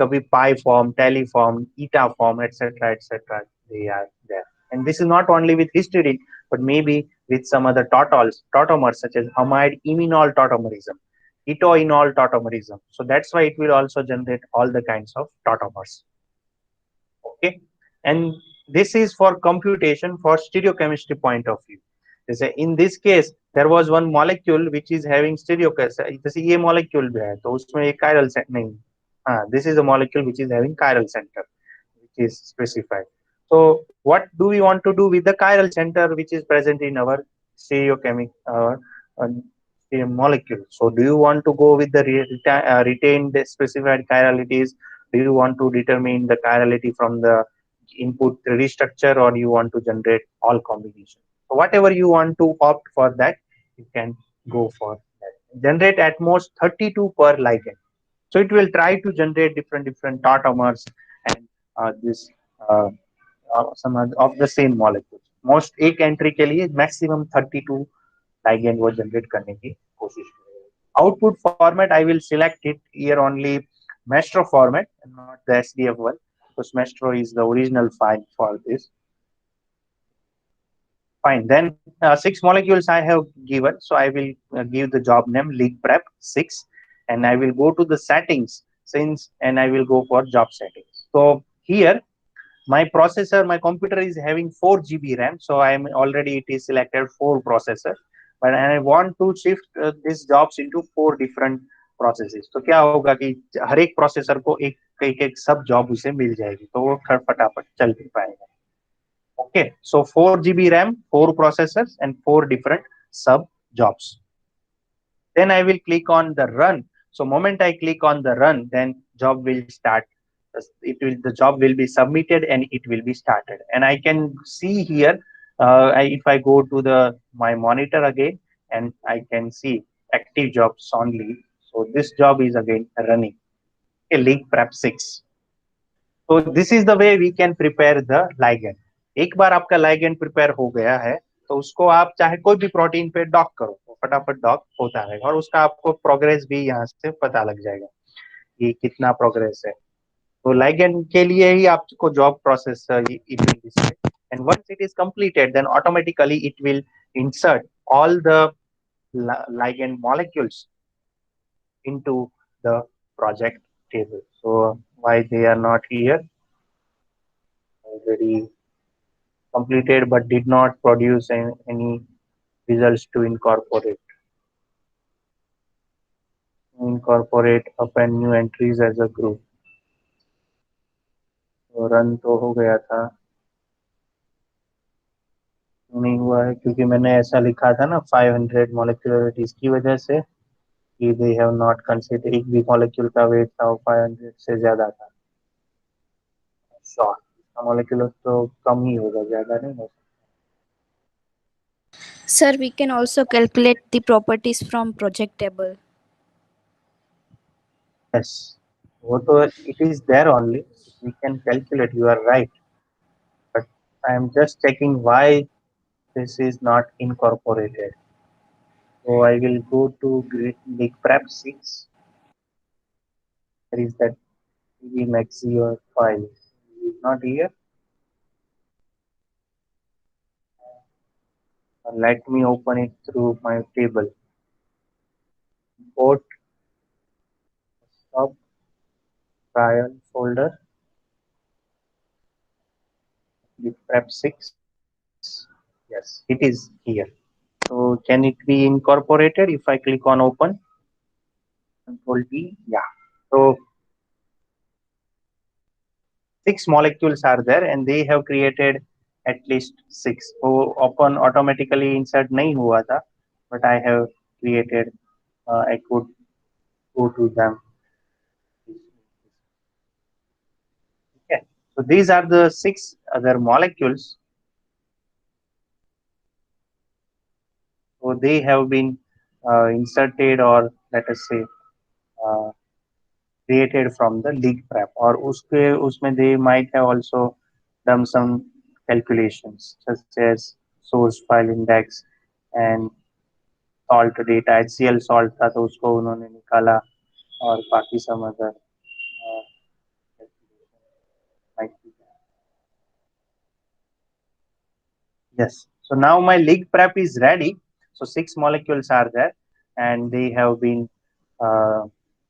कभी pi form, tally form, eta form, etc., etc. They are there, and this is not only with histidine, but maybe with some other tautomers such as amide iminol tautomerism, etoinol tautomerism. So that's why it will also generate all the kinds of tautomers. Okay, and this is for computation for stereochemistry point of view. In this case there was one molecule which is having stereochemistry. जैसे ये molecule भी है तो उसमें एक chiral नहीं, this is a molecule which is having chiral center which is specified. So what do we want to do with the chiral center which is present in our stereochemic molecule? So do you want to go with the retained specified chiralities? Do you want to determine the chirality from the input 3D structure, or you want to generate all combination? So whatever you want to opt for that, you can go for that. Generate at most 32 per ligand. So it will try to generate different tautomers and this some of the same molecules. Most एक entry के लिए maximum 32 ligand वो generate करने की कोशिश करेगा. Output format I will select it here only Mestro format and not the SDF one, because Mestro is the original file for this. Fine. Then 6 molecules I have given, so I will give the job name lead prep 6, and I will go to the settings since, and I will go for job settings. So here my processor, my computer is having 4 GB RAM, so I am already it is selected 4 processor, but I want to shift these jobs into 4 different processes. तो क्या होगा कि हर एक processor को एक सब job उसे मिल जाएगी, तो वो फटाफट चल भी पाएगा. Okay, so 4 GB RAM, 4 processors, and 4 different sub jobs. Then I will click on the run. So moment I click on the run, then job will start. The job will be submitted and it will be started. And I can see here, if I go to the my monitor again, and I can see active jobs only. So this job is again running. Okay, League Prep 6. तो this is the way we can prepare the ligand. एक बार आपका ligand prepare हो गया है, तो उसको आप चाहे कोई भी प्रोटीन पे डॉक करो, वो फटाफट डॉक होता रहेगा, और उसका आपको प्रोग्रेस भी यहाँ से पता लग जाएगा कि कितना प्रोग्रेस है. तो लाइगेंड के लिए ही आपको job process it will display, and once it is completed then automatically it will insert all the ligand molecules into the project table. So why they are not here? Already completed but did not produce any results to incorporate append new entries as a group. तो run तो हो गया था, नहीं हुआ है क्योंकि मैंने ऐसा लिखा था ना 500 मॉलिक्यूलरिटीज की वजह से कि दे हैव नॉट कंसीडर, एक भी मॉलिक्यूल का वेट था 500 से ज्यादा था. शॉर्ट मॉलिक्यूल तो कम ही होगा, ज्यादा नहीं हो. Sir, we can also calculate the properties from project table. Yes, वो तो it is there only, we can calculate, you are right, but I am just checking why this is not incorporated. So I will go to League Prep 6. There is that PVMaxio file. It is not here. Let me open it through my table. Import stop trial folder. League Prep 6. Yes, it is here. So can it be incorporated if I click on open? Control T. Yeah. So 6 molecules are there and they have created at least 6. So open automatically insert nahi hua tha, but I have created, I could go to them. Okay, so these are the 6 other molecules. So they have been inserted, or let us say uh, created from the league prep, or uske usme they might have also done some calculations such as source file index and salt data. HCl salt था तो उसको उन्होंने निकाला, और बाकी some other might be there. Yes, so now my league prep is ready. So 6 molecules are there and they have been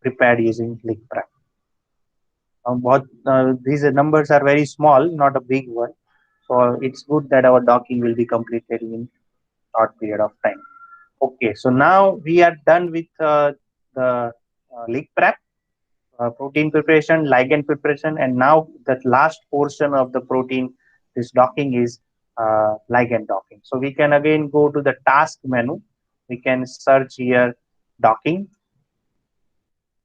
prepared using league prep. These numbers are very small, not a big one. So it's good that our docking will be completed in short period of time. Okay, so now we are done with the leak prep, protein preparation, ligand preparation, and now that last portion of the protein, this docking is ligand docking. So we can again go to the task menu. We can search here docking,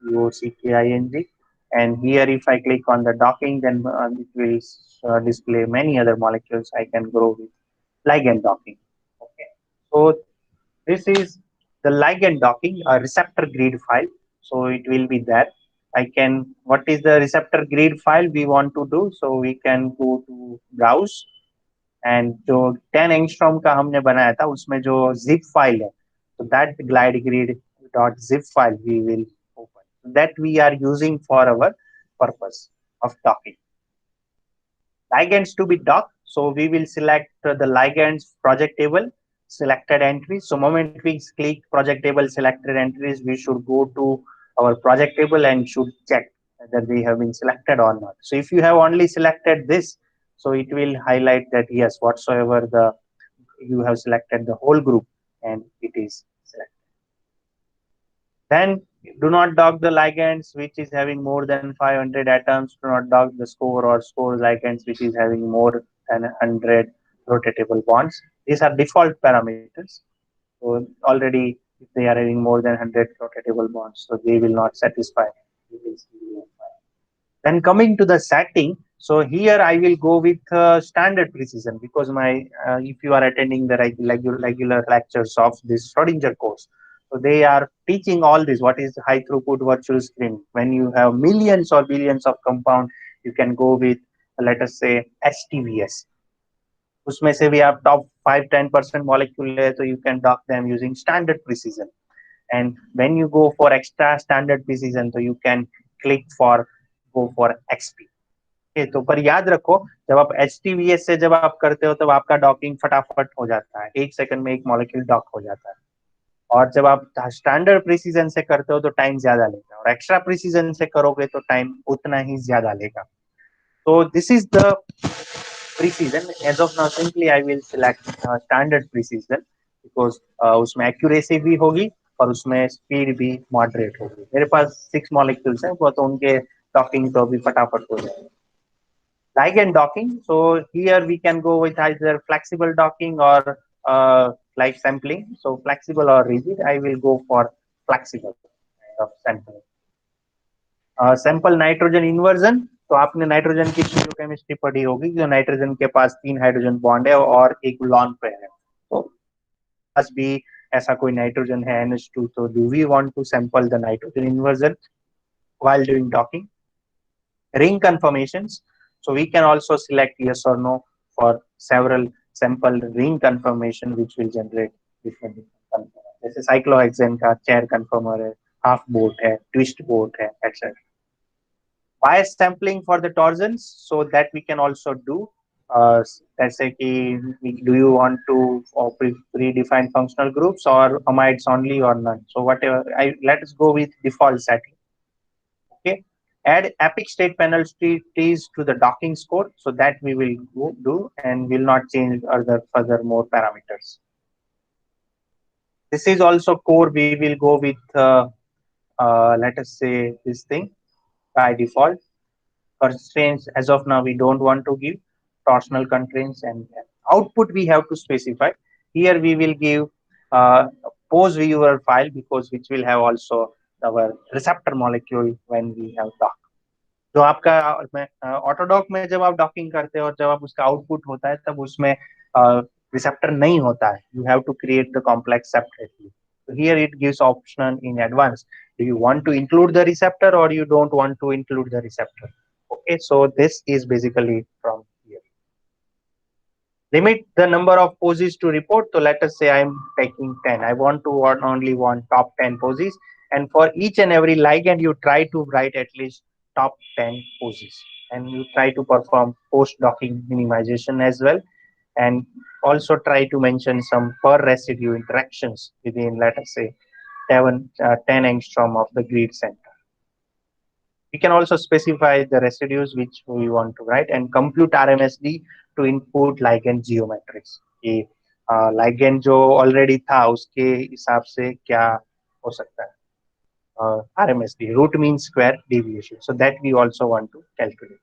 DOCKING, and here if I click on the docking, then it will display many other molecules. I can go with ligand docking. Okay, so this is the ligand docking, a receptor grid file. So it will be there. I can, what is the receptor grid file we want to do? So we can go to browse, and जो 10 angstrom का हमने बनाया था उसमें जो zip file है, so that glide grid dot zip file we will open. That we are using for our purpose of docking. Ligands to be docked. So we will select the ligands project table, selected entries. So moment we click project table selected entries, we should go to our project table and should check whether they have been selected or not. So if you have only selected this, so it will highlight that yes, whatsoever the you have selected the whole group and it is selected. Then do not dock the ligands which is having more than 500 atoms. Do not dock the score or score ligands which is having more than 100 rotatable bonds. These are default parameters. So already if they are having more than 100 rotatable bonds, so they will not satisfy. Then coming to the setting, so here I will go with standard precision because my if you are attending the regular lectures of this Schrodinger course, so they are teaching all this. What is high throughput virtual screen? When you have millions or billions of compound, you can go with let us say STVS. उसमें से भी आप top 5-10% molecule है, so you can dock them using standard precision. And when you go for extra standard precision, so you can click for go for XP. Okay, तो पर याद रखो जब आप HTVS से जब आप करते हो तब आपका डॉकिंग फटाफट हो जाता है, 1 सेकंड में एक मॉलिक्यूल डॉक हो जाता है. और जब आप स्टैंडर्ड प्रिसीजन से करते हो तो टाइम ज्यादा लेगा और एक्स्ट्रा प्रिसीजन से करोगे तो टाइम उतना ही ज्यादा लेगा. तो this is the precision. As of now, simply I will select standard precision because उसमें accuracy भी होगी और उसमें speed भी moderate होगी. मेरे पास 6 molecules हैं, वो तो उनके docking तो अभी फटाफट हो जाएगा. Ligand docking. So here we can go with either flexible docking or like sampling. So flexible or rigid. I will go for flexible kind of sampling. Sample nitrogen inversion. तो आपने नाइट्रोजन की फिजियोकेमिस्ट्री पढ़ी होगी जो नाइट्रोजन के पास 3 hydrogen bond है और एक लॉन पेयर है. तो पास भी ऐसा कोई नाइट्रोजन है NH2, तो do we want to sample the nitrogen inversion while doing docking? Ring conformations. So we can also select yes or no for several sample ring conformation which will generate different conformation. जैसे cyclohexane का chair conformer है, half boat है, twist boat है, etc. Bias sampling for the torsions, so that we can also do. Let's say do you want to predefine functional groups or amides only or none? So whatever, let us go with default setting. Okay, add epic state penalties to the docking score, so that we will do and will not change other further more parameters. This is also core. We will go with let us say this thing by default. Constraints as of now we don't want to give torsional constraints, and output we have to specify. Here we will give pose viewer file because which will have also our receptor molecule when we have dock. जो आपका AutoDock में जब आप docking करते हो और जब आप उसका आउटपुट होता है तब उसमें रिसेप्टर नहीं होता है. You have to create the complex separately. So here it gives option in advance. Do you want to include the receptor or you don't want to include the receptor? Okay, so this is basically from here. Limit the number of poses to report. So let us say I'm taking 10. I want to only want top 10 poses. And for each and every ligand, you try to write at least top 10 poses. And you try to perform post-docking minimization as well. And also try to mention some per residue interactions within, let us say, 10 angstrom of the grid center. We can also specify the residues which we want to write and compute RMSD to input ligand geometrics. कि ligand जो already था उसके हिसाब से क्या हो सकता है. RMSD, root mean square deviation. So that we also want to calculate.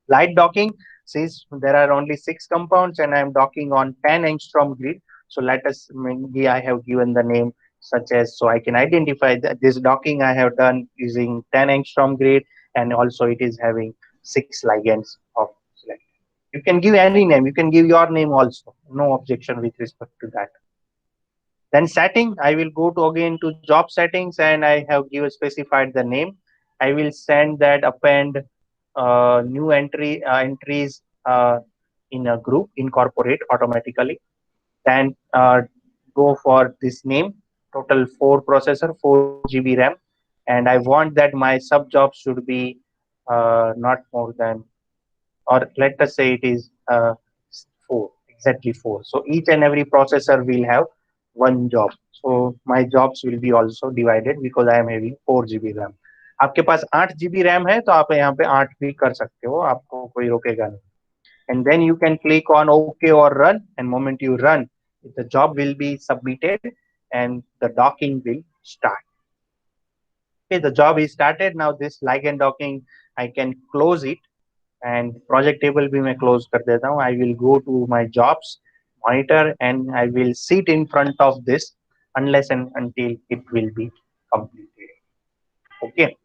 Light docking, since there are only 6 compounds and I am docking on 10 angstrom grid. So let us, maybe I have given the name such as, so I can identify that this docking I have done using 10 angstrom grid, and also it is having 6 ligands of select. You can give any name, you can give your name also, no objection with respect to that. Then setting, I will go to again to job settings and I have given specified the name. I will send that append new entries in a group, incorporate automatically. Then go for this name, total 4 processor, 4 GB RAM, and I want that my sub job should be not more than, or let us say it is 4, exactly 4. So each and every processor will have 1 job. So my jobs will be also divided because I am having 4 GB RAM. आपके पास 8 GB RAM है तो आप यहाँ पे 8 भी कर सकते हो, आपको कोई रोकेगा नहीं. And then you can click on OK or run, and moment you run, the job will be submitted and the docking will start. Okay, the job is started. Now this ligand docking, I can close it, and project table भी मैं close कर देता हूँ. I will go to my jobs monitor and I will sit in front of this unless and until it will be completed. Okay.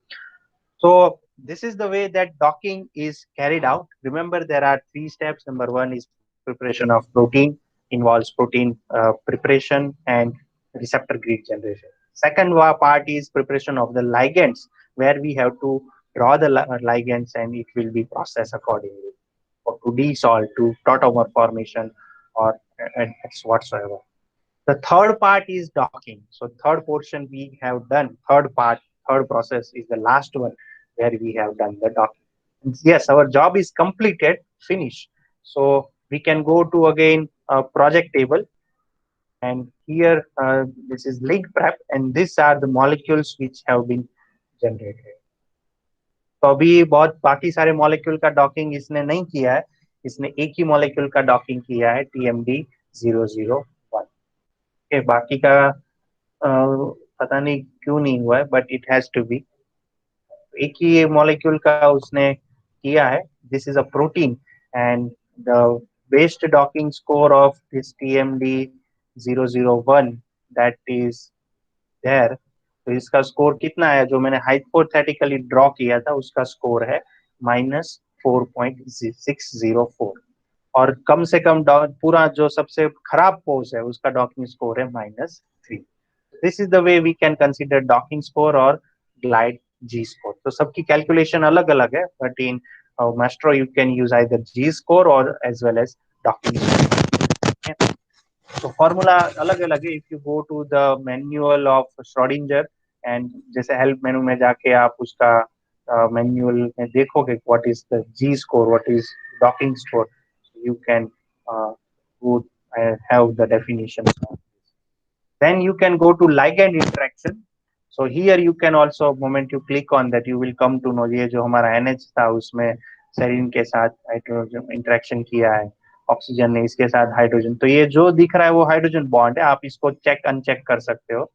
So this is the way that docking is carried out. Remember, there are 3 steps. Number one is preparation of protein, involves protein preparation and receptor grid generation. Second part is preparation of the ligands, where we have to draw the ligands and it will be processed accordingly, or to desalt, to tautomer formation, or whatsoever. The third part is docking. So third portion we have done. Third part, third process is the last one where we have done the docking. Yes, our job is completed, finished. So we can go to again a project table, and here this is link prep, and these are the molecules which have been generated. तो अभी बहुत बाकी सारे molecule का docking इसने नहीं किया है, इसने एक ही मॉलिक्यूल का डॉकिंग किया है, TMD 001. के बाकी का पता नहीं क्यों नहीं हुआ है, but it has to be. एक ही मॉलिक्यूल का उसने किया है. This is a protein and the based docking score of this TMD 001 that is there. तो इसका स्कोर कितना है, जो मैंने हाइपोथेटिकली ड्रॉ किया था उसका स्कोर है -4.604, और कम से कम पूरा जो सबसे खराब पोज है उसका डॉकिंग स्कोर है -3. This is the way we can consider docking score or glide G score. तो सबकी कैलकुलेशन अलग अलग है, but in Mastro you can use either G score or as well as docking score. तो formula अलग अलग है. If you go to the manual of Schrodinger, and जैसे हेल्प मेनू में जाके आप उसका मैनुअल में देखोगे what is the G score, what is docking score, you can would have the definitions of this. Then you can go to ligand interaction. So here you can also, moment you click on that, you will come to know ये जो हमारा NH था उसमें serine के साथ hydrogen interaction किया है, oxygen ने इसके साथ हाइड्रोजन. तो ये जो दिख रहा है वो हाइड्रोजन बॉन्ड है. आप इसको चेक अनचेक कर सकते हो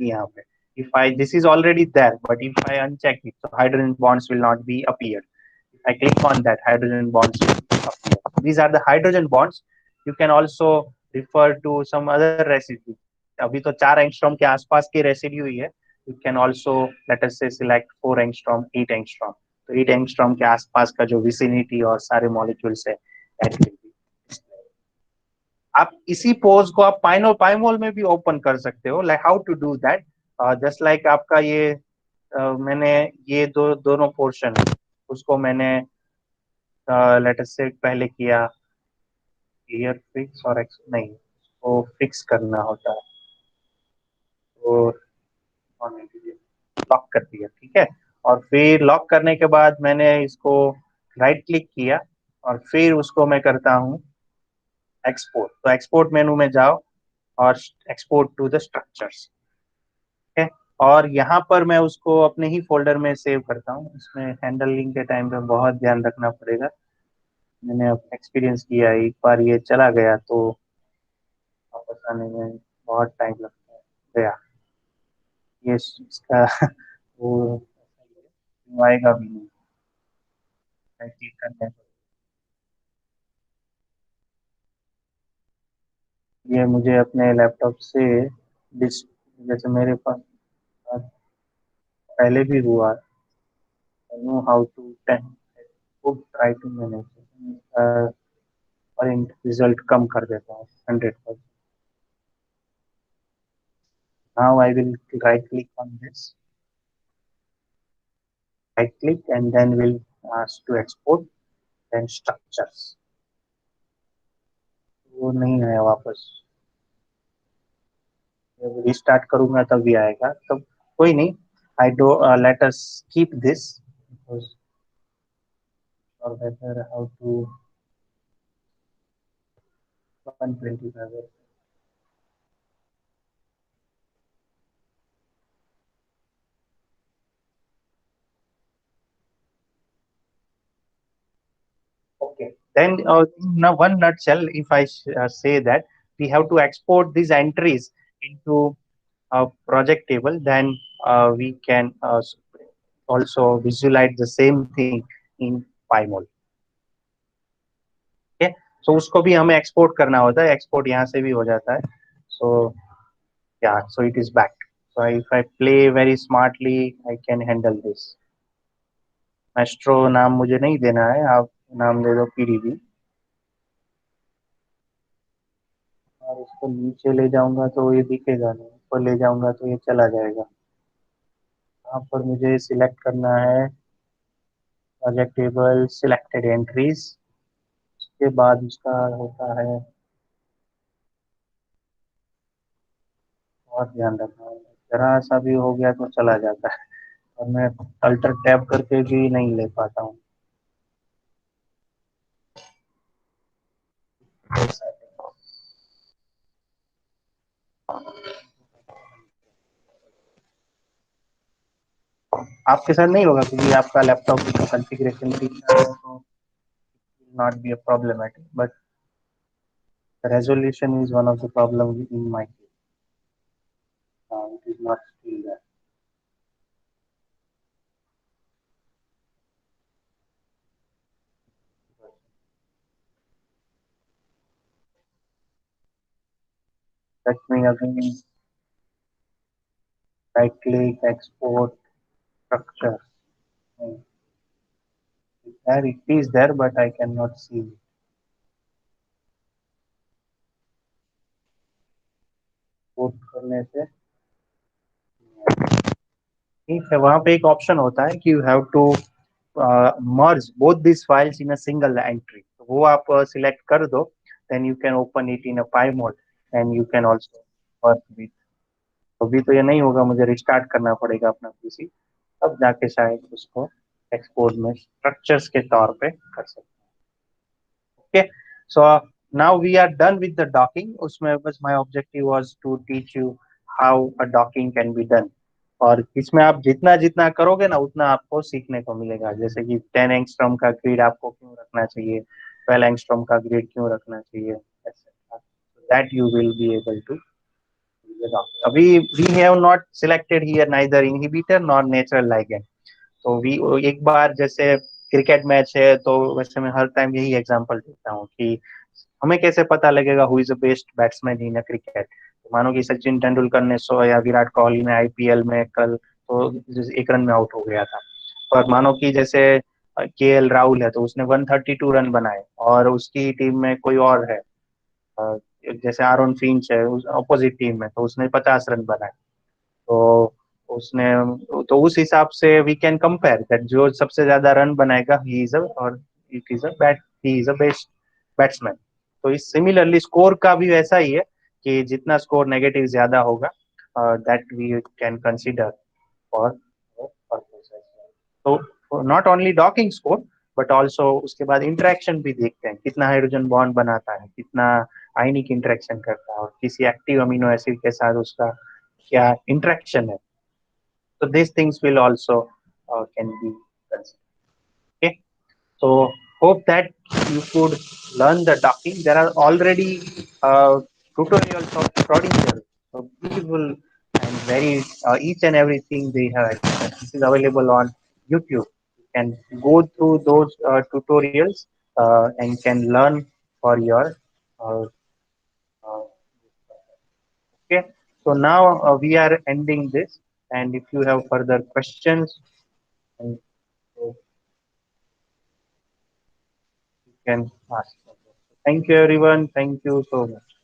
यहाँ पे. If I, this is already there, but if I uncheck it, so hydrogen bonds will not be appeared. If I click on that, hydrogen bonds will appear. These are the hydrogen bonds. You can also refer to some other residue. अभी तो 4 angstrom के आसपास की residue ही है. You can also let us say select 4 angstrom, 8 angstrom. तो 8 angstrom के आसपास का जो विसिनिटी और सारे मॉलिक्यूल्स है, that will be. आप इसी पोज को आप पाइमोल में भी ओपन कर सकते हो. Like how to do that, just like आपका ये मैंने ये दोनों पोर्शन उसको मैंने लेट अस से पहले किया ईयर फिक्स और एक्स नहीं, वो फिक्स करना होता है, तो लॉक कर दिया. ठीक है. और फिर लॉक करने के बाद मैंने इसको राइट क्लिक किया और फिर उसको मैं करता हूँ एक्सपोर्ट. तो एक्सपोर्ट मेनू में जाओ और एक्सपोर्ट टू द स्ट्रक्चर्स. है. और यहाँ पर मैं उसको अपने ही फोल्डर में सेव करता हूँ. इसमें हैंडलिंग के टाइम पे बहुत ध्यान रखना पड़ेगा. मैंने एक्सपीरियंस किया, एक बार ये चला गया तो वापस आने में बहुत टाइम लगता है. गया ये इसका वो आएगा भी नहीं क्लिक करने पर. ये मुझे अपने लैपटॉप से जैसे मेरे पास पहले भी हुआ. I know how to would try to manage और रिजल्ट कम कर देता हूँ 100%. Now I will right click on this, right click, and then we'll ask to export, then structures. वो नहीं आया वापस. जब रिस्टार्ट करूंगा तब भी आएगा. तब कोई नहीं. I do let us keep this because or better how to 125. Then, in one nutshell, if I say that we have to export these entries into a project table, then we can also visualize the same thing in PyMol. Okay, so उसको भी हमें export करना होता है, export यहाँ से भी हो जाता है. So yeah, so it is back. So if I play very smartly, I can handle this. Maestro नाम मुझे नहीं देना है, आप नाम दे दो PDB. और इसको नीचे ले जाऊंगा तो ये दिखेगा नहीं, ऊपर ले जाऊंगा तो ये चला जाएगा. यहाँ पर मुझे सिलेक्ट करना है प्रोजेक्ट टेबल, सिलेक्टेड एंट्रीज. उसके बाद उसका होता है, और ध्यान रखना है, जरा सा भी हो गया तो चला जाता है, और मैं अल्टर टैब करके भी नहीं ले पाता हूँ. आपके साथ नहीं होगा क्योंकि आपका लैपटॉप का कॉन्फ़िगरेशन ठीक है, तो not be a problematic, but the resolution is one of the problem in my case. It is not still there. Let me again right click, export structure. There it is there, but I cannot see it. Export करने से ठीक है, वहां पे एक option होता है कि you have to merge both these files in a single entry. तो वो आप सिलेक्ट कर दो, then you can open it in a PyMod and you can also work with. अभी तो ये नहीं होगा, मुझे रिस्टार्ट करना पड़ेगा अपना पीसी, तब जाके शायद उसको एक्सपोर्ट में स्ट्रक्चर्स के तौर पे कर सकते हैं. Okay, so now we are done with the docking. उसमें बस my objective was to teach you how a docking can be done. और इसमें आप जितना जितना करोगे ना उतना आपको सीखने को मिलेगा. जैसे कि 10 एंगस्ट्रॉम का ग्रिड आपको क्यों रखना चाहिए, 12 एंगस्ट्रॉम का ग्रिड क्यों रखना चाहिए, etcetera, that you will be able to. अभी we have not selected here neither inhibitor nor natural ligand. तो वी एक बार जैसे क्रिकेट मैच है तो वैसे मैं हर टाइम यही एग्जांपल देता हूँ कि हमें कैसे पता लगेगा who is the best batsman in a cricket. तो मानो कि सचिन तेंदुलकर ने 100 या विराट कोहली ने आईपीएल में कल तो 1 रन में आउट हो गया था. और मानो कि जैसे केएल राहुल है तो उसने 132 रन बनाए और उसकी टीम में कोई और है, जैसे आरोन फिंच है उस अपोजिट टीम में, तो उसने 50 रन बनाए. तो उसने, तो उस हिसाब से वी कैन कंपेयर दैट जो सबसे ज्यादा रन बनाएगा ही इज और it is a bat, he is a best batsman. तो इस सिमिलरली स्कोर का भी वैसा ही है कि जितना स्कोर नेगेटिव ज्यादा होगा that we can consider for purpose. तो not only docking score but also उसके बाद इंटरेक्शन भी देखते हैं, कितना हाइड्रोजन बॉन्ड बनाता है, कितना आयनिक इंटरेक्शन करता है, और किसी एक्टिव अमीनो एसिड के साथ उसका क्या इंटरेक्शन है. So these things will also can be considered. Okay, so hope that you could learn the docking. There are already tutorials of Schrodinger, so beautiful and very each and everything they have. This is available on YouTube. You can go through those tutorials and can learn for your uh, uh, okay. So now we are ending this, and if you have further questions, and so you can ask. Thank you, everyone. Thank you so much.